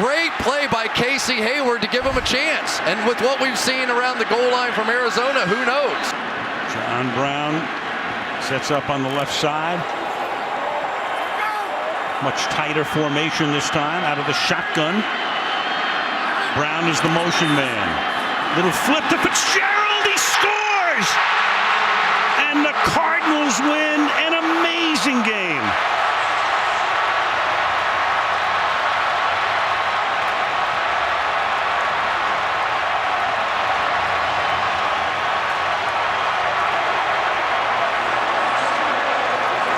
S10: Great play by Casey Hayward to give him a chance. And with what we've seen around the goal line from Arizona, who knows?
S13: John Brown sets up on the left side. Much tighter formation this time out of the shotgun. Brown is the motion man. Little flip to Fitzgerald. He scores! And the Cardinals win an amazing game.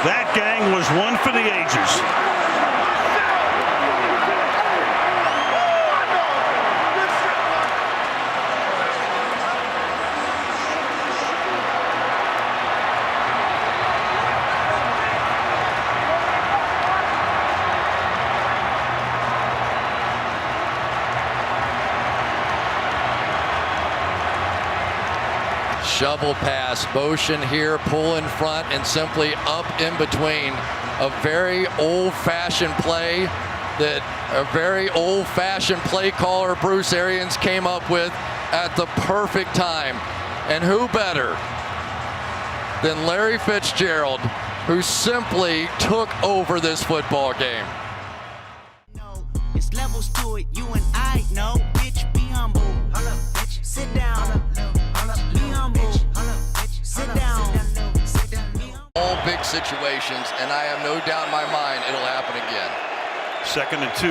S13: That gang was one for the ages.
S10: Shovel pass, motion here, pull in front, and simply up in between. A very old-fashioned play that a very old-fashioned play caller, Bruce Arians, came up with at the perfect time. And who better than Larry Fitzgerald, who simply took over this football game.
S3: It's levels to it, you and I know. Bitch, be humble. Hold up, bitch. Sit down. Be humble. Sit down.
S10: All big situations, and I have no doubt in my mind it'll happen again.
S13: 2nd and 2.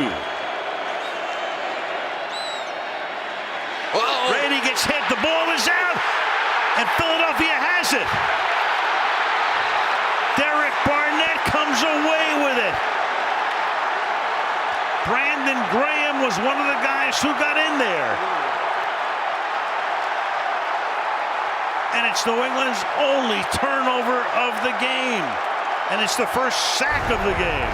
S10: Uh-oh.
S13: Brady gets hit. The ball is out, and Philadelphia has it. Derek Barnett comes away with it. Brandon Graham was one of the guys who got in there. And it's New England's only turnover of the game. And it's the first sack of the game.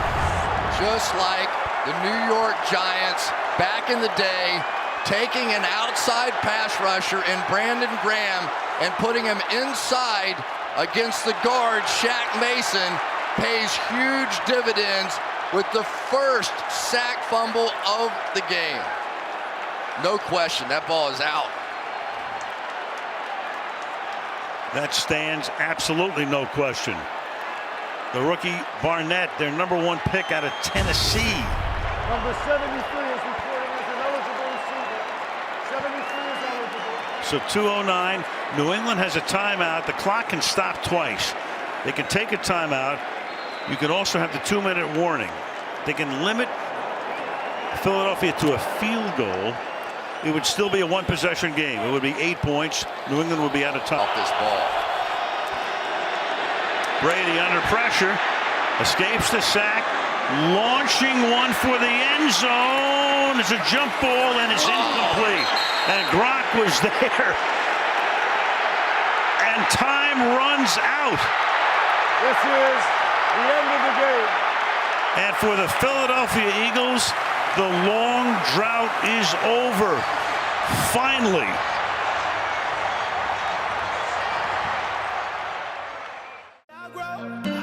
S10: Just like the New York Giants back in the day, taking an outside pass rusher in Brandon Graham and putting him inside against the guard, Shaq Mason, pays huge dividends with the first sack fumble of the game. No question, that ball is out.
S13: That stands absolutely no question. The rookie Barnett, their #1 pick out of Tennessee.
S19: Number 73 is reporting as an eligible receiver. 73 is eligible.
S13: So 2:09. New England has a timeout. The clock can stop twice. They can take a timeout. You can also have the 2-minute warning. They can limit Philadelphia to a field goal. It would still be a 1-possession game. It would be 8 points. New England would be out of time.
S10: Off this ball.
S13: Brady under pressure, escapes the sack, launching one for the end zone. It's a jump ball and it's incomplete. And Gronk was there. And time runs out.
S19: This is the end of the game.
S13: And for the Philadelphia Eagles, the long drought is over. Finally.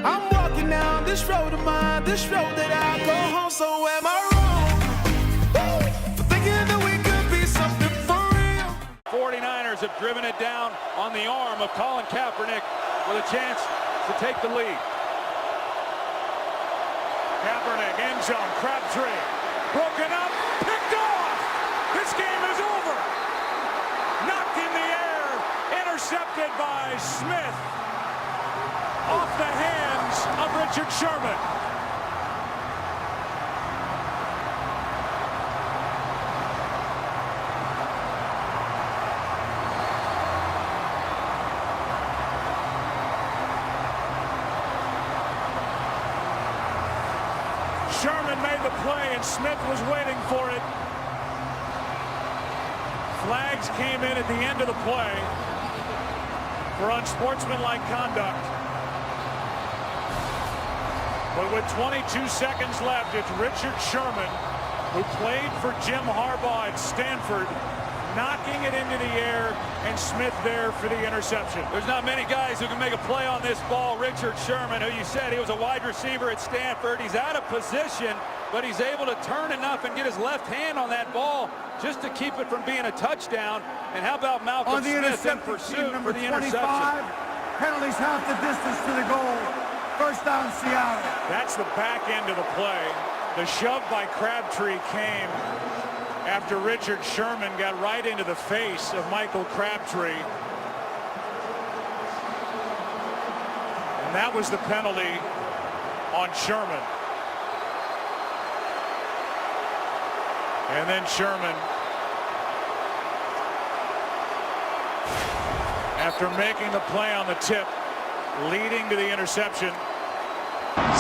S3: I'm walking down this road of mine, this road that I go home, so am I wrong? For thinking that we could be something for real.
S11: 49ers have driven it down on the arm of Colin Kaepernick with a chance to take the lead. Kaepernick, end zone, Crabtree, broken up, picked off. This game is over. Knocked in the air, intercepted by Smith. Off the hands of Richard Sherman. Sherman made the play and Smith was waiting for it.
S2: Flags came in at the end of the play for unsportsmanlike conduct. But with 22 seconds left, it's Richard Sherman, who played for Jim Harbaugh at Stanford, knocking it into the air, and Smith there for the interception.
S4: There's not many guys who can make a play on this ball. Richard Sherman, who you said he was a wide receiver at Stanford, he's out of position, but he's able to turn enough and get his left hand on that ball just to keep it from being a touchdown. And how about Malcolm Smith in pursuit for the interception?
S14: Penalties half the distance to the goal. First down, Seattle.
S2: That's the back end of the play. The shove by Crabtree came after Richard Sherman got right into the face of Michael Crabtree. And that was the penalty on Sherman. And then Sherman, after making the play on the tip, leading to the interception.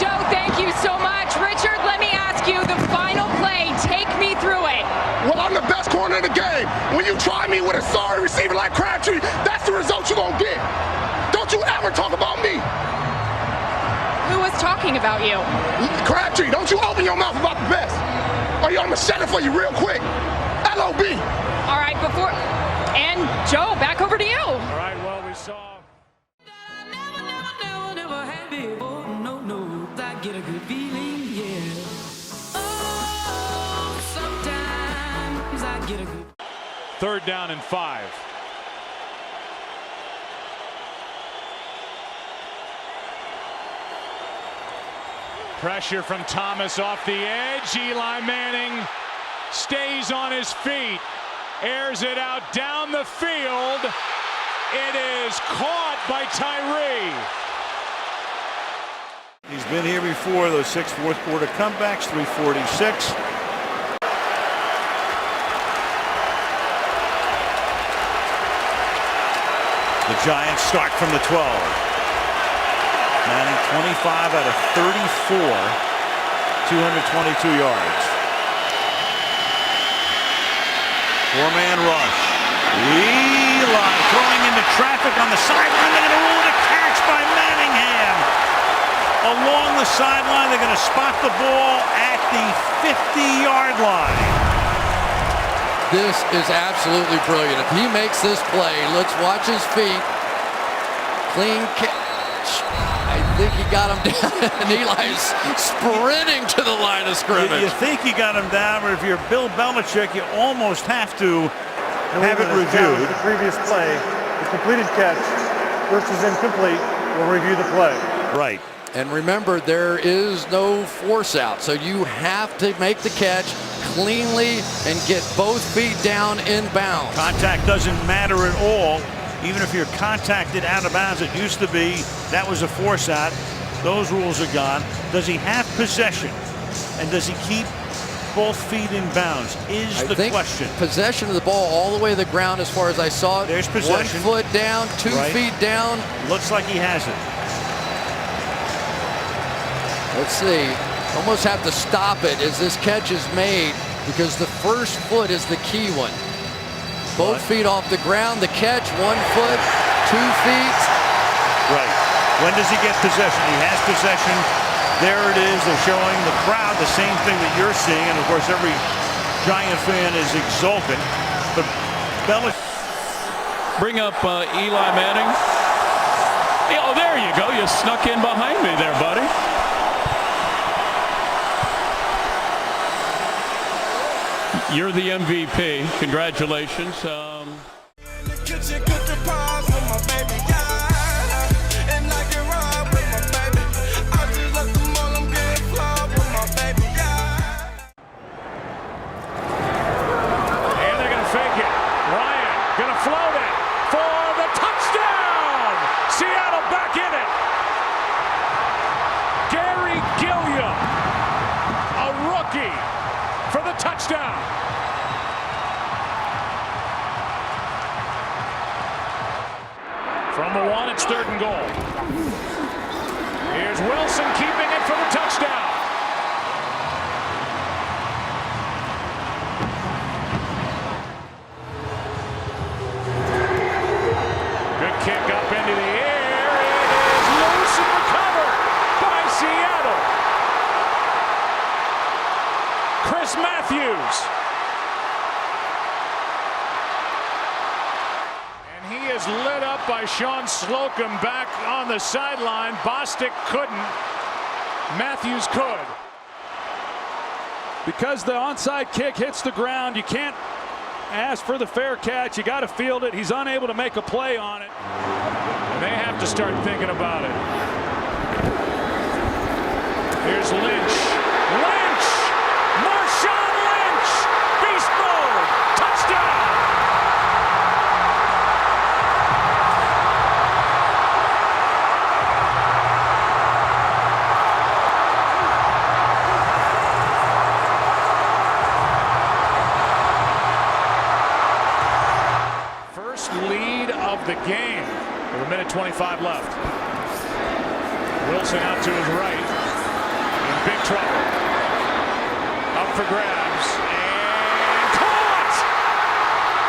S15: Joe, thank you so much. Richard, let me ask you the final play. Take me through it.
S23: Well, I'm the best corner in the game. When you try me with a sorry receiver like Crabtree, that's the result you're going to get. Don't you ever talk about me.
S15: Who was talking about you?
S23: Crabtree, don't you open your mouth about the best. Or I'm going to shut it for you real quick. LOB.
S15: All right, and Joe, back over to you.
S2: All right, well, we saw.
S3: Get a good feeling, yeah. Oh, sometimes I get a good.
S2: 3rd down and 5. Pressure from Thomas off the edge. Eli Manning stays on his feet, airs it out down the field. It is caught by Tyree.
S13: He's been here before, those 6 fourth quarter comebacks, 346. The Giants start from the 12. Manning 25 out of 34, 222 yards. 4-man rush. Eli throwing into traffic on the sideline. They're going to rule it a catch by Manningham. Along the sideline, they're going to spot the ball at the 50-yard line.
S10: This is absolutely brilliant. If he makes this play, let's watch his feet. Clean catch. I think he got him down, and Eli's sprinting to the line of scrimmage.
S13: You think you got him down, but if you're Bill Belichick, you almost have to have it reviewed.
S5: The previous play, the completed catch versus incomplete, we'll review the play.
S13: Right.
S10: And remember, there is no force out, so you have to make the catch cleanly and get both feet down in bounds.
S13: Contact doesn't matter at all, even if you're contacted out of bounds. It used to be that was a force out. Those rules are gone. Does he have possession? And does he keep both feet in bounds is the question.
S10: Possession of the ball all the way to the ground as far as I saw it.
S13: There's possession.
S10: 1 foot down, 2 feet down.
S13: Looks like he has it.
S10: Let's see. Almost have to stop it as this catch is made because the first foot is the key one. Both feet off the ground. The catch, 1 foot, 2 feet.
S13: Right. When does he get possession? He has possession. There it is. They're showing the crowd the same thing that you're seeing. And, of course, every Giant fan is exultant. But Belichick.
S4: Bring up Eli Manning. Oh, there you go. You snuck in behind me there, buddy. You're the MVP. Congratulations.
S2: For the touchdown. From the 1, it's 3rd and goal. Here's Wilson keeping it for the touchdown. is lit up by Sean Slocum back on the sideline. Bostic couldn't. Matthews could. Because the onside kick hits the ground, you can't ask for the fair catch. You got to field it. He's unable to make a play on it. And they have to start thinking about it. Here's Lynch. Lynch! Marshawn Lynch! Beast mode! Touchdown! First lead of the game with a minute 25 left. Wilson out to his right. In big trouble. Up for grabs. And caught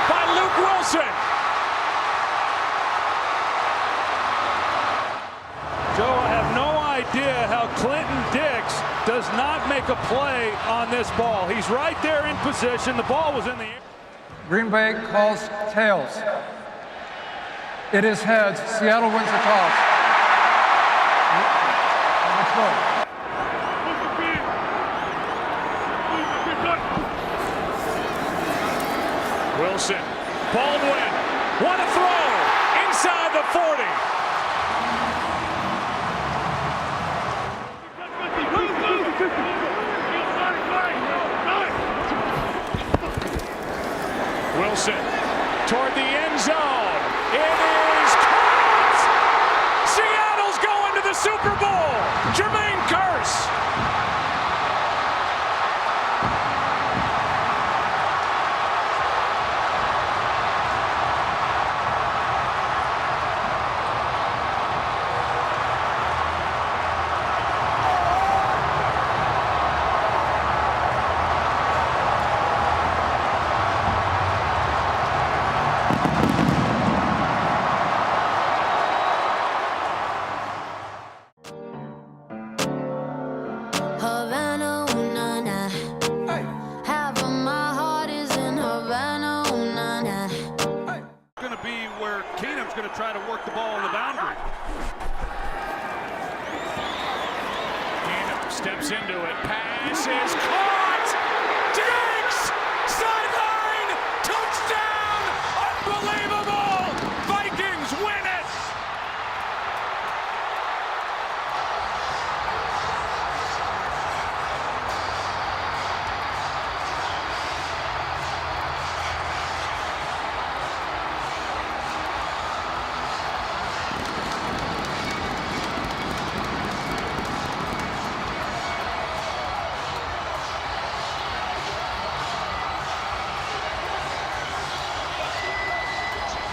S2: by Luke Wilson. Joe, I have no idea how Clinton Dix does not make a play on this ball. He's right there in position. The ball was in the air.
S16: Green Bay calls tails. It is heads. Seattle wins the toss. Let's go.
S2: Wilson, Baldwin, what a throw! Inside the 40. Wilson toward the end zone. It is caught! Seattle's going to the Super Bowl. Jermaine Kearse. Try to work the ball on the boundary. Keenum steps into it. Pass is caught. Diggs! Sideline! Touchdown! Unbelievable! Vikings win it!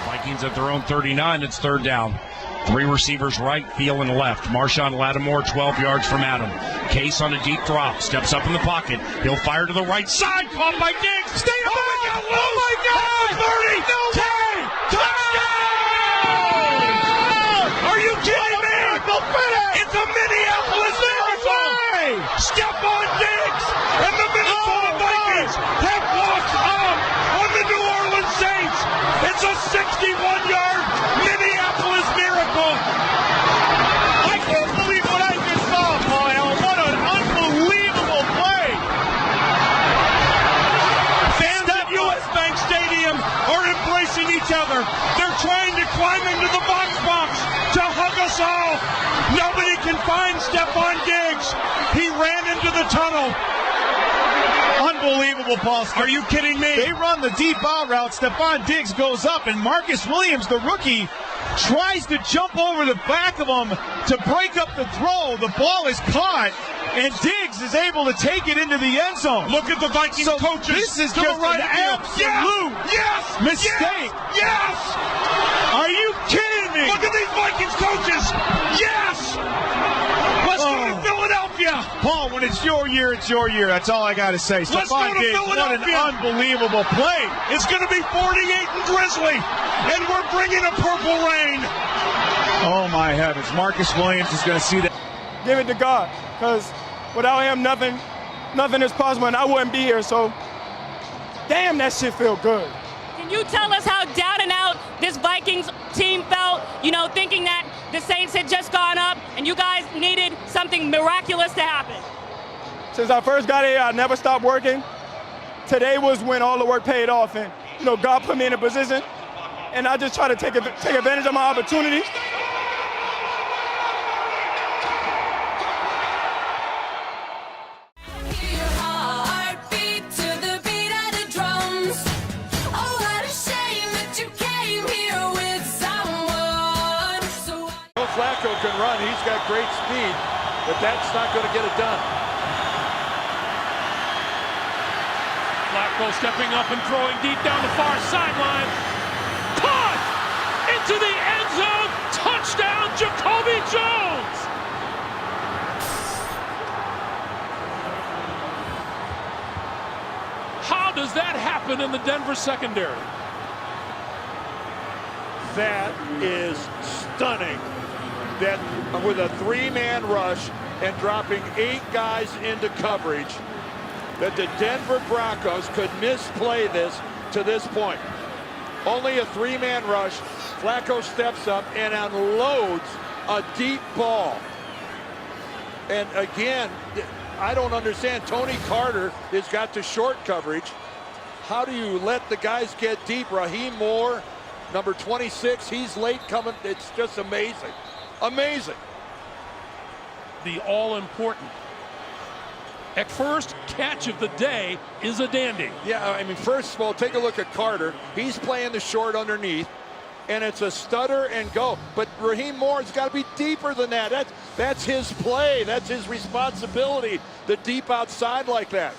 S7: Vikings at their own 39. It's third down. Three receivers right, Thiel and left. Marshawn Lattimore 12 yards from Adam. Case on a deep drop. Steps up in the pocket. He'll fire to the right side. Caught by Diggs. Stay back. Oh my God. 30. No 10. Touchdown. Are you kidding me? It's a Minneapolis miracle. Stephon Diggs and the Minnesota Vikings have walked up on the New Orleans Saints. It's a 61-yard Minneapolis miracle. I can't believe what I just saw, Paul. What an unbelievable play. Fans at U.S. Bank Stadium are embracing each other. They're trying to climb into the box to hug us all. Nobody can find Stephon Diggs. He ran into the tunnel.
S17: Unbelievable, Paul.
S7: Are you kidding me?
S17: They run the deep out route. Stephon Diggs goes up, and Marcus Williams, the rookie, tries to jump over the back of him to break up the throw. The ball is caught, and Diggs is able to take it into the end zone.
S7: Look at the Vikings coaches.
S17: This is
S7: to
S17: just
S7: the right
S17: an absolute mistake.
S7: Yes!
S17: Are you kidding me?
S7: Look at these Vikings coaches. Yes! Let's go to Philadelphia.
S17: Paul, when it's your year, it's your year. That's all I got to say.
S7: Let's go to
S17: Diggs,
S7: Philadelphia.
S17: what an unbelievable play.
S7: It's going to be 48 and Grizzly, and we're bringing a purple rain.
S17: Oh, my heavens. Marcus Williams is going to see that.
S19: Give it to God, because without him, nothing is possible, and I wouldn't be here. So, damn, that shit feel good.
S15: Can you tell us how down and out this Vikings
S1: something miraculous to happen?
S6: Since I first got here, I never stopped working. Today was when all the work paid off, and God put me in a position, and I just try to take advantage of my opportunity.
S20: Flacco can run. He's got great speed, but that's not going to get it done.
S11: Flacco stepping up and throwing deep down the far sideline. Caught! Into the end zone. Touchdown, Jacoby Jones! How does that happen in the Denver secondary?
S20: That is stunning. That with a three-man rush and dropping 8 guys into coverage, that the Denver Broncos could misplay this to this point. Only a 3-man rush. Flacco steps up and unloads a deep ball. And again, I don't understand. Tony Carter has got the short coverage. How do you let the guys get deep? Raheem Moore, number 26, he's late coming. It's just amazing. Amazing.
S11: The all-important at first catch of the day is a dandy.
S20: Yeah, I mean, first of all, take a look at Carter. He's playing the short underneath, and it's a stutter and go. But Raheem Moore's got to be deeper than that. That's his play. That's his responsibility, the deep outside like that.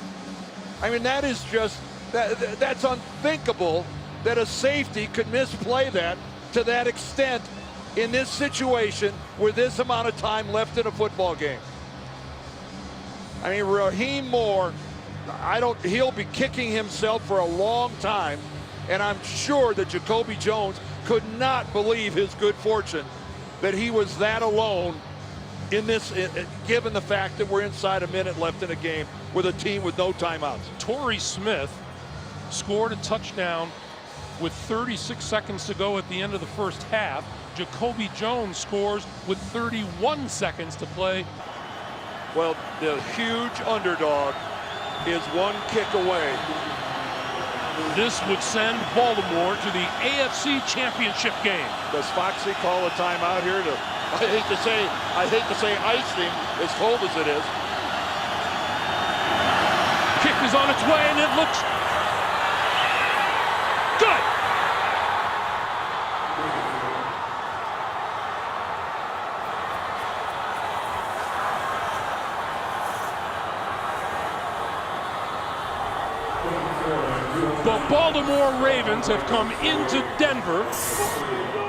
S20: I mean, that is just, that's unthinkable that a safety could misplay that to that extent in this situation with this amount of time left in a football game. I mean, Raheem Moore, he'll be kicking himself for a long time, and I'm sure that Jacoby Jones could not believe his good fortune that he was that alone in this, given the fact that we're inside a minute left in a game with a team with no timeouts.
S11: Torrey Smith scored a touchdown with 36 seconds to go at the end of the first half. Jacoby Jones scores with 31 seconds to play.
S20: Well, the huge underdog is 1 kick away.
S11: This would send Baltimore to the AFC Championship game.
S20: Does Foxy call a timeout here? I hate to say ice him, as cold as it is.
S11: Kick is on its way, and it looks good. The Baltimore Ravens have come into Denver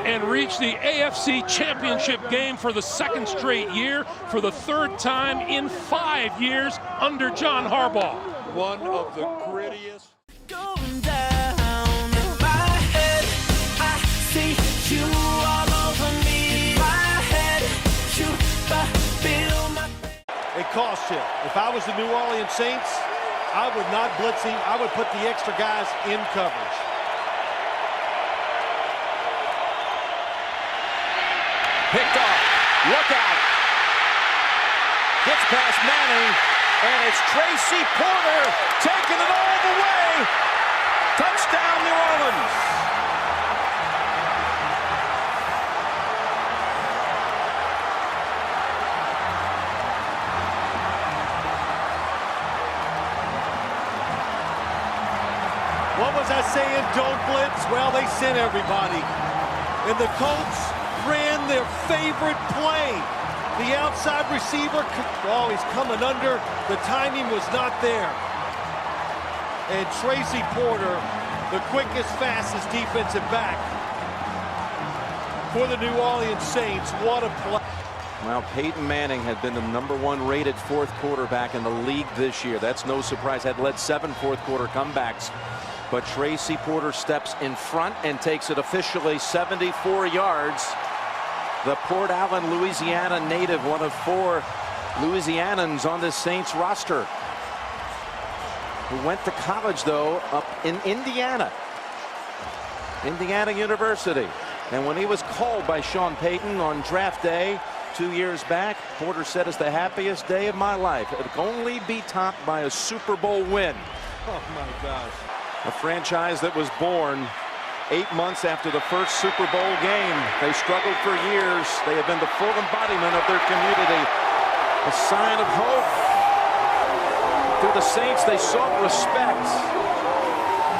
S11: and reached the AFC Championship game for the 2nd straight year, for the 3rd time in 5 years under John Harbaugh.
S20: One of the grittiest.
S3: Going down in my head, I see you all over me. My head, you feel my.
S18: It cost him. If I was the New Orleans Saints, I would not blitz him. I would put the extra guys in coverage.
S21: Picked off. Look out. Gets past Manning, and it's Tracy Porter taking it all the way. Touchdown, New Orleans.
S18: What was I saying? Don't blitz? Well, they sent everybody. And the Colts ran their favorite play. The outside receiver, oh, he's coming under. The timing was not there. And Tracy Porter, the quickest, fastest defensive back for the New Orleans Saints. What a play.
S21: Well, Peyton Manning had been the #1 rated 4th quarterback in the league this year. That's no surprise. Had led 7 4th quarter comebacks. But Tracy Porter steps in front and takes it officially 74 yards. The Port Allen, Louisiana native, one of 4 Louisianans on the Saints roster, who went to college, though, up in Indiana University. And when he was called by Sean Payton on draft day 2 years back, Porter said it's the happiest day of my life. It could only be topped by a Super Bowl win.
S18: Oh my gosh.
S21: A franchise that was born 8 months after the first Super Bowl game. They struggled for years. They have been the full embodiment of their community. A sign of hope. Through the Saints, they sought respect.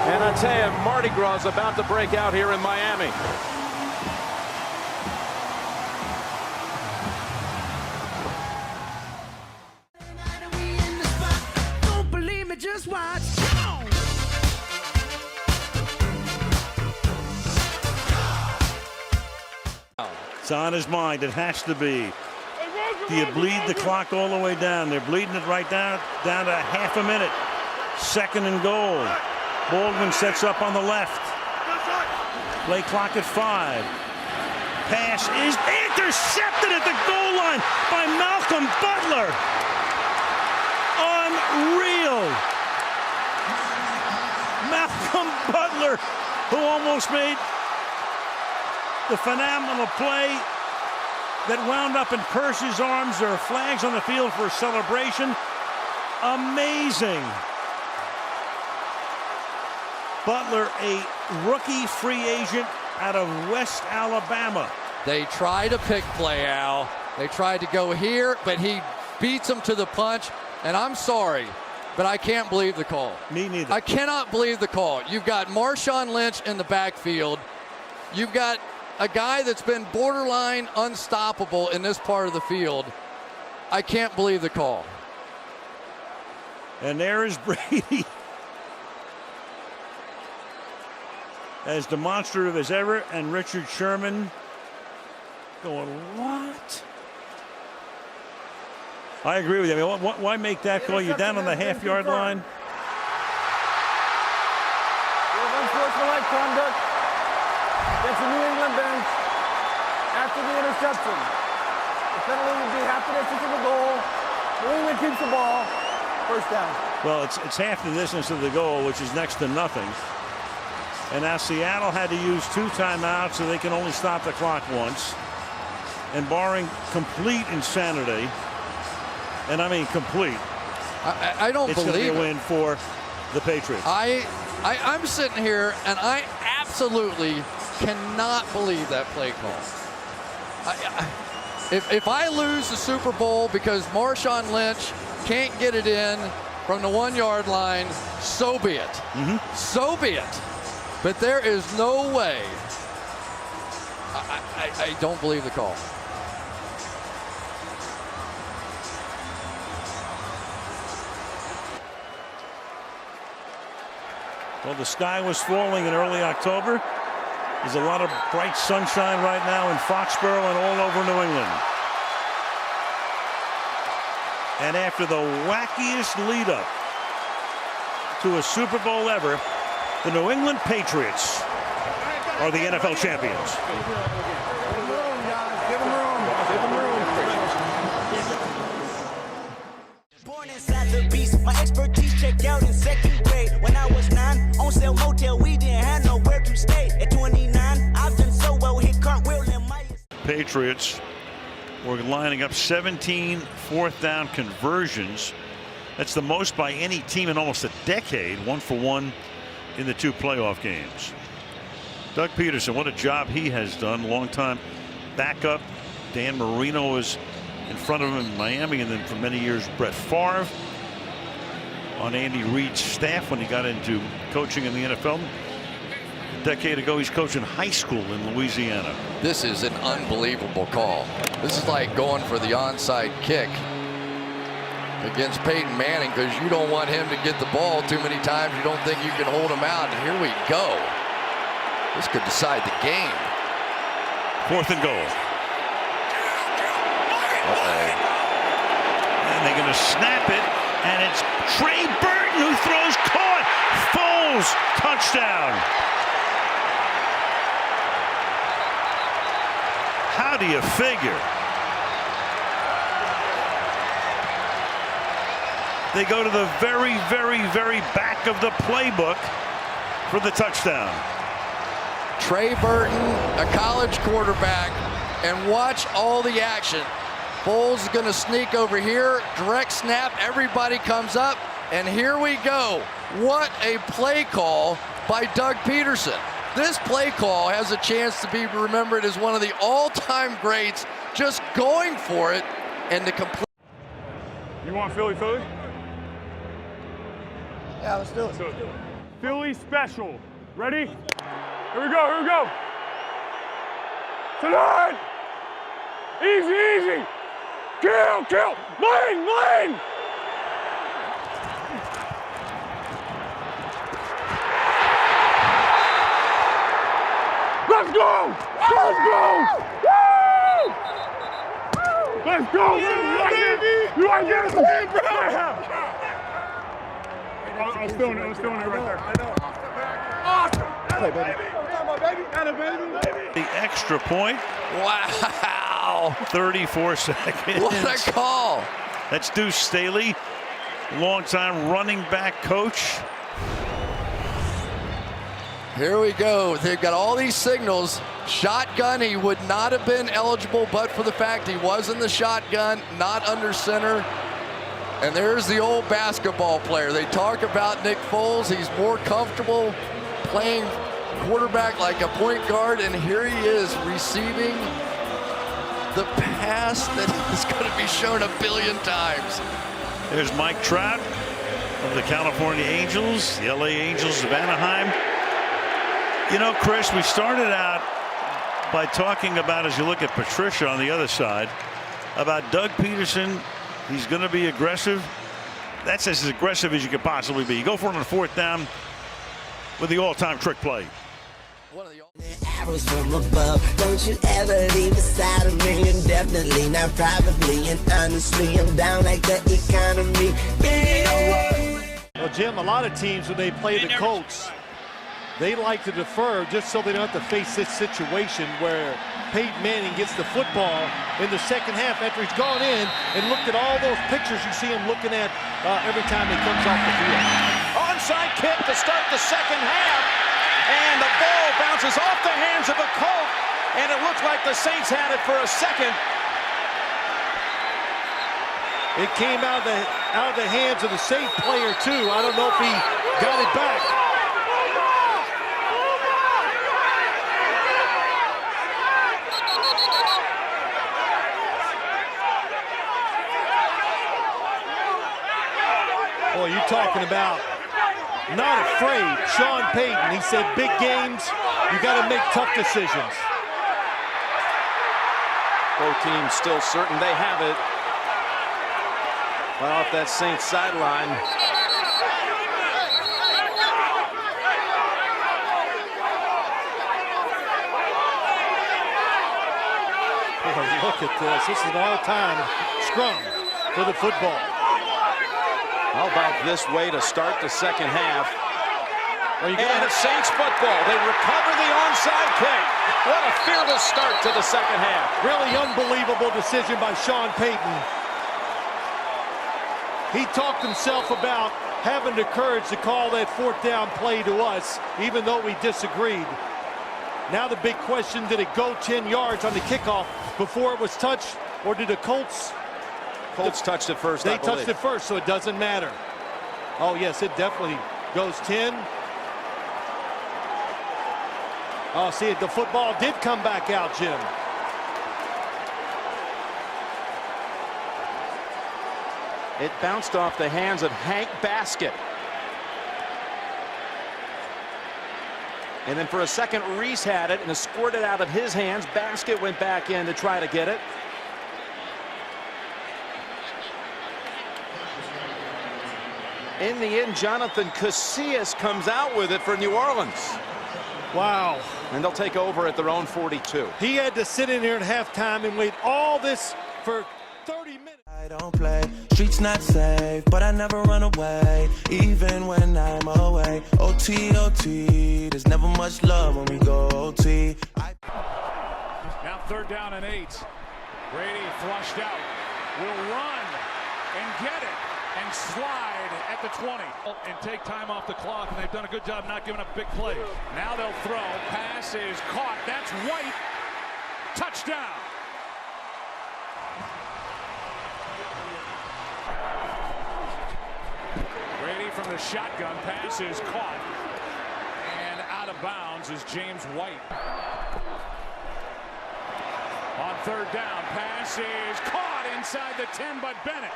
S21: And I tell you, Mardi Gras is about to break out here in Miami.
S3: Don't believe me, just watch.
S13: It's on his mind. It has to be. Do you bleed the clock all the way down? They're bleeding it right down to half a minute. 2nd and goal. Baldwin sets up on the left. Play clock at 5. Pass is intercepted at the goal line by Malcolm Butler. Unreal. Malcolm Butler, who almost made the phenomenal play that wound up in Percy's arms. There are flags on the field for a celebration. Amazing. Butler, a rookie free agent out of West Alabama.
S10: They tried a pick play, Al. They tried to go here, but he beats him to the punch. And I'm sorry, but I can't believe the call.
S13: Me neither.
S10: I cannot believe the call. You've got Marshawn Lynch in the backfield. You've got a guy that's been borderline unstoppable in this part of the field. I can't believe the call.
S13: And there is Brady. As demonstrative as ever, and Richard Sherman going, what? I agree with you. I mean, why make that call? You're down on the half-yard line.
S5: Unsportsmanlike conduct against the New England bench after the interception. The penalty would be half the distance of the goal. New England keeps the ball. First down.
S13: Well, it's half the distance of the goal, which is next to nothing. And now Seattle had to use 2 timeouts, so they can only stop the clock once. And barring complete insanity, and I mean complete,
S10: I don't
S13: it's
S10: believe
S13: going to be a
S10: it.
S13: win for the Patriots.
S10: I'm sitting here, and I absolutely cannot believe that play call. If I lose the Super Bowl because Marshawn Lynch can't get it in from the 1-yard line, so be it. So be it. But there is no way. I don't believe the call.
S13: Well, the sky was falling in early October. There's a lot of bright sunshine right now in Foxborough and all over New England. And after the wackiest lead-up to a Super Bowl ever, the New England Patriots are the NFL champions.
S3: Born inside the beast, my expertise checked out in 2nd grade. When I was 9, on sale motel, we didn't have nowhere to stay. At 29, I've done so well, hit cartwheel in my...
S13: Patriots were lining up 17 4th-down conversions. That's the most by any team in almost a decade, 1 for 1 in the 2 playoff games. Doug Peterson, what a job he has done. Long-time backup. Dan Marino was in front of him in Miami, and then for many years Brett Farve on Andy Reid's staff when he got into coaching in the NFL. A decade ago, he's coaching high school in Louisiana.
S10: This is an unbelievable call. This is like going for the onside kick against Peyton Manning, because you don't want him to get the ball too many times. You don't think you can hold him out, and here we go. This could decide the game.
S13: 4th and goal. And they're going to snap it, and it's Trey Burton who throws, caught. Foles, touchdown. How do you figure? They go to the very, very, very back of the playbook for the touchdown.
S10: Trey Burton, a college quarterback, and watch all the action. Foles is going to sneak over here, direct snap, everybody comes up, and here we go. What a play call by Doug Peterson. This play call has a chance to be remembered as one of the all-time greats, just going for it and the complete.
S6: You want Philly?
S5: Yeah, let's do it.
S6: Philly special. Ready? Here we go. Tonight! Easy! Kill! Lane! Let's go! Woo! Let's go! You like this? I was feeling it right there. I know. Awesome! Hey, baby.
S13: The extra point.
S10: Wow!
S13: 34 seconds.
S10: What a call!
S13: That's Deuce Staley, longtime running back coach.
S10: Here we go. They've got all these signals. Shotgun, he would not have been eligible but for the fact he was in the shotgun, not under center. And there's the old basketball player. They talk about Nick Foles. He's more comfortable playing quarterback like a point guard, and here he is receiving the pass that is going to be shown a billion times.
S13: There's Mike Trout of the California Angels, the LA Angels of Anaheim. You know, Chris, we started out by talking about, as you look at Patricia on the other side, about Doug Peterson. He's going to be aggressive. That's as aggressive as you could possibly be. You go for it on 4th down with the all-time trick play.
S3: Arrows from above. Don't you ever leave beside of me, and definitely not probably, and honestly I'm down like the economy.
S18: Well, Jim, a lot of teams when they play the Colts, they like to defer just so they don't have to face this situation where Peyton Manning gets the football in the second half after he's gone in and looked at all those pictures you see him looking at every time he comes off the field.
S21: Onside kick to start the second half, and the ball bounces off the hands of the Colt, and it looks like the Saints had it for a second.
S18: It came out of the hands of the safe player too. I don't know if he got it back. Boy, you're talking about not afraid. Sean Payton, he said big games, you got to make tough decisions.
S21: Both teams still certain they have it. Right off that Saints sideline.
S18: Boy, look at this. This is an all-time scrum for the football.
S21: How about this way to start the second half? And it's Saints football. They recover the onside kick. What a fearless start to the second half.
S18: Really unbelievable decision by Sean Payton. He talked himself about having the courage to call that 4th down play to us, even though we disagreed. Now the big question, did it go 10 yards on the kickoff before it was touched, or did the Colts
S21: touched it first?
S18: They touched it first, so it doesn't matter. Oh, yes, it definitely goes 10. Oh, see, the football did come back out, Jim.
S21: It bounced off the hands of Hank Baskett. And then for a second, Reese had it and squirted out of his hands. Baskett went back in to try to get it. In the end, Jonathan Casillas comes out with it for New Orleans.
S18: Wow.
S21: And they'll take over at their own 42.
S18: He had to sit in here at halftime and wait all this for 30 minutes.
S3: I don't play, streets not safe, but I never run away, even when I'm away. OT, OT, there's never much love when we go OT.
S2: Now 3rd down and 8. Brady flushed out, will run and get it and slide at the 20 and take time off the clock, and they've done a good job not giving up big plays. Now they'll throw. Pass is caught. That's White Touchdown. Brady from the shotgun. Pass is caught. And out of bounds is James White. On third down, pass is caught inside the 10 by Bennett.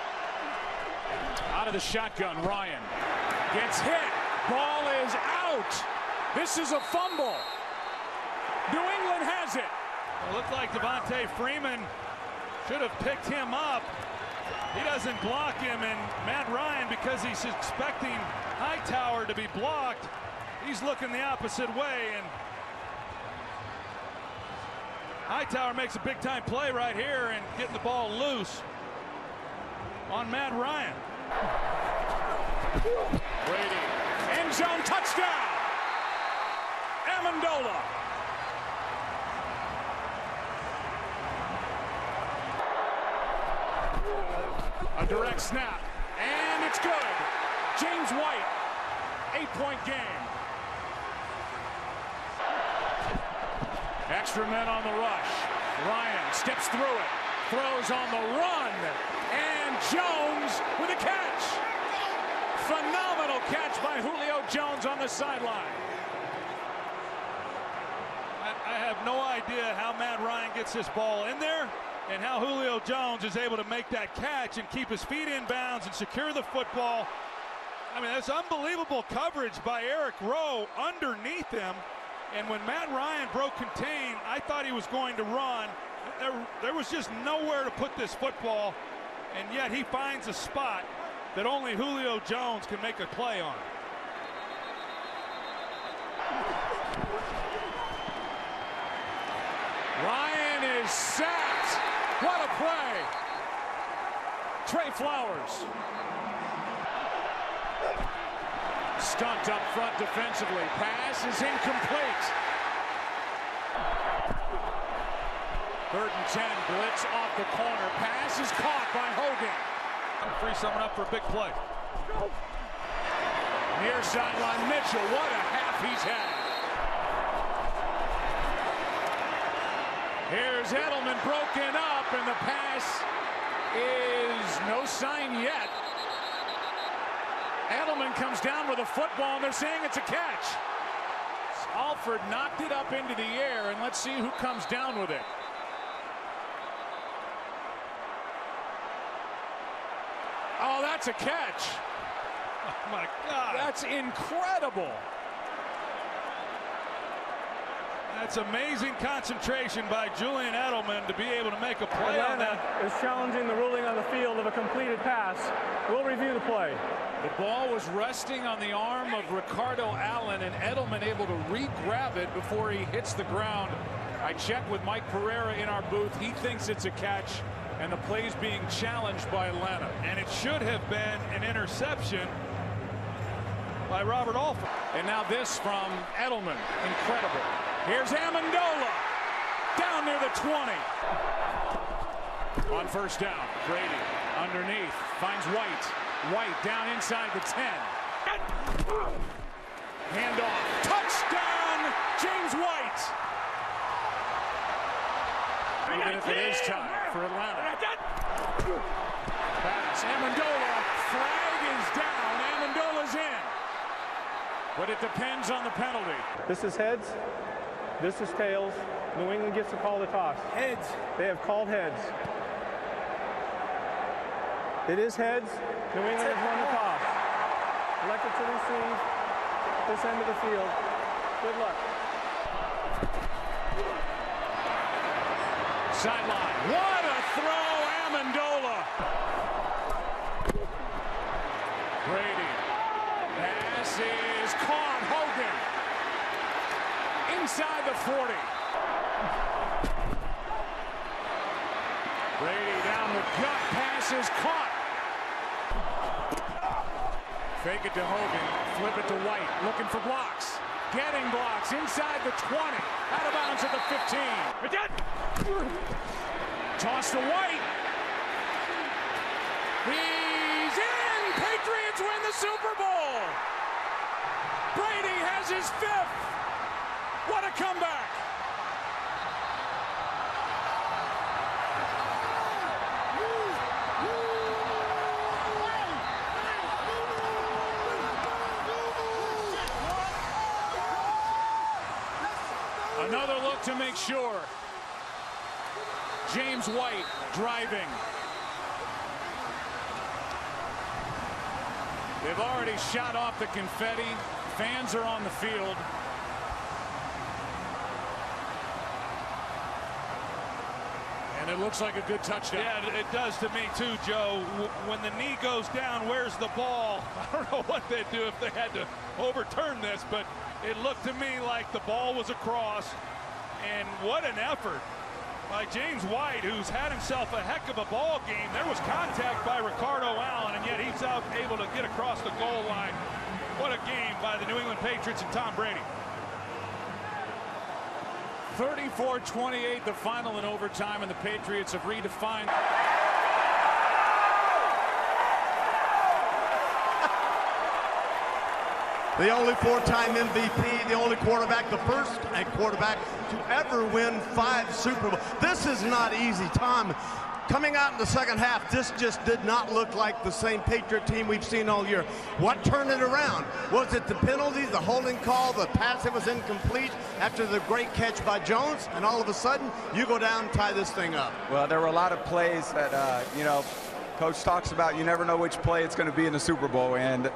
S2: Out of the shotgun, Ryan gets hit. Ball is out. This is a fumble. New England has it.
S4: It looked like Devontae Freeman should have picked him up. He doesn't block him, and Matt Ryan, because he's expecting Hightower to be blocked, he's looking the opposite way, and Hightower makes a big-time play right here and getting the ball loose on Matt Ryan.
S2: Brady, end zone touchdown. Amendola. A direct snap, and it's good. James White, 8-point game. Extra men on the rush. Ryan steps through it, throws on the run, and Jones with a catch. Phenomenal catch by Julio Jones on the sideline.
S4: I have no idea how Matt Ryan gets this ball in there and how Julio Jones is able to make that catch and keep his feet in bounds and secure the football. I mean, that's unbelievable coverage by Eric Rowe underneath him. And when Matt Ryan broke contain, I thought he was going to run. There was just nowhere to put this football, and yet he finds a spot that only Julio Jones can make a play on.
S2: Ryan is sacked. What a play. Trey Flowers. Stunt up front defensively. Pass is incomplete. 3rd and 10. Blitz off the corner. Pass is caught by Hogan.
S4: Free someone up for a big play.
S2: Near sideline Mitchell. What a half he's had. Here's Edelman broken up, and the pass is no sign yet. Edelman comes down with a football, and they're saying it's a catch. Alford knocked it up into the air, and let's see who comes down with it. Oh, that's a catch.
S4: Oh, my God.
S2: That's incredible.
S4: That's amazing concentration by Julian Edelman to be able to make a play on
S5: Atlanta
S4: that.
S5: is challenging the ruling on the field of a completed pass. We'll review the play.
S2: The ball was resting on the arm of Ricardo Allen, and Edelman able to re-grab it before he hits the ground. I checked with Mike Pereira in our booth. He thinks it's a catch, and the play's being challenged by Atlanta.
S4: And it should have been an interception by Robert Alford.
S2: And now this from Edelman. Incredible. Here's Amendola. Down near the 20. On first down, Brady underneath. Finds White. White down inside the 10. Handoff. Touchdown, James White. Even if it is time for Atlanta. Pass. Amendola. Flag is down. Amendola's in. But it depends on the penalty.
S5: This is heads. This is tails. New England gets to call the toss. Heads. They have called heads. It is heads. New England has won the toss. Elected to receive this end of the field. Good luck.
S2: Sideline. What a throw, Amendola. Brady. Pass is caught. Hogan. Inside the 40. Brady down the gut. Pass is caught. Fake it to Hogan. Flip it to White. Looking for blocks. Getting blocks inside the 20. Out of bounds at the 15. Toss to White. He's in. Patriots win the Super Bowl. Brady has his 5th. What a comeback. James White driving. They've already shot off the confetti. Fans are on the field. And it looks like a good touchdown.
S4: Yeah, it does to me too, Joe. When the knee goes down, where's the ball? I don't know what they'd do if they had to overturn this, but it looked to me like the ball was across. And what an effort by James White, who's had himself a heck of a ball game. There was contact by Ricardo Allen, and yet he's out able to get across the goal line. What a game by the New England Patriots and Tom Brady.
S2: 34-28, the final in overtime, and the Patriots have redefined.
S1: The only four-time MVP, the only quarterback, the first quarterback to ever win 5 Super Bowls. This is not easy, Tom. Coming out in the second half, this just did not look like the same Patriot team we've seen all year. What turned it around? Was it the penalties, the holding call, the pass that was incomplete after the great catch by Jones, and all of a sudden, you go down and tie this thing up?
S8: Well, there were a lot of plays that, you know, Coach talks about. You never know which play it's going to be in the Super Bowl, and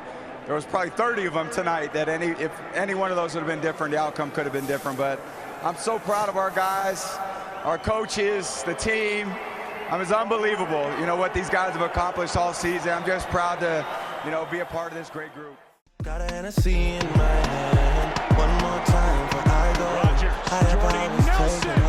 S8: there was probably 30 of them tonight that if any one of those would have been different, the outcome could have been different. But I'm so proud of our guys, our coaches, the team. I mean, it's unbelievable, you know, what these guys have accomplished all season. I'm just proud to, you know, be a part of this great group.
S3: Got a Hennessy in my hand. One more time for I go.
S2: Rodgers, Jordy Nelson.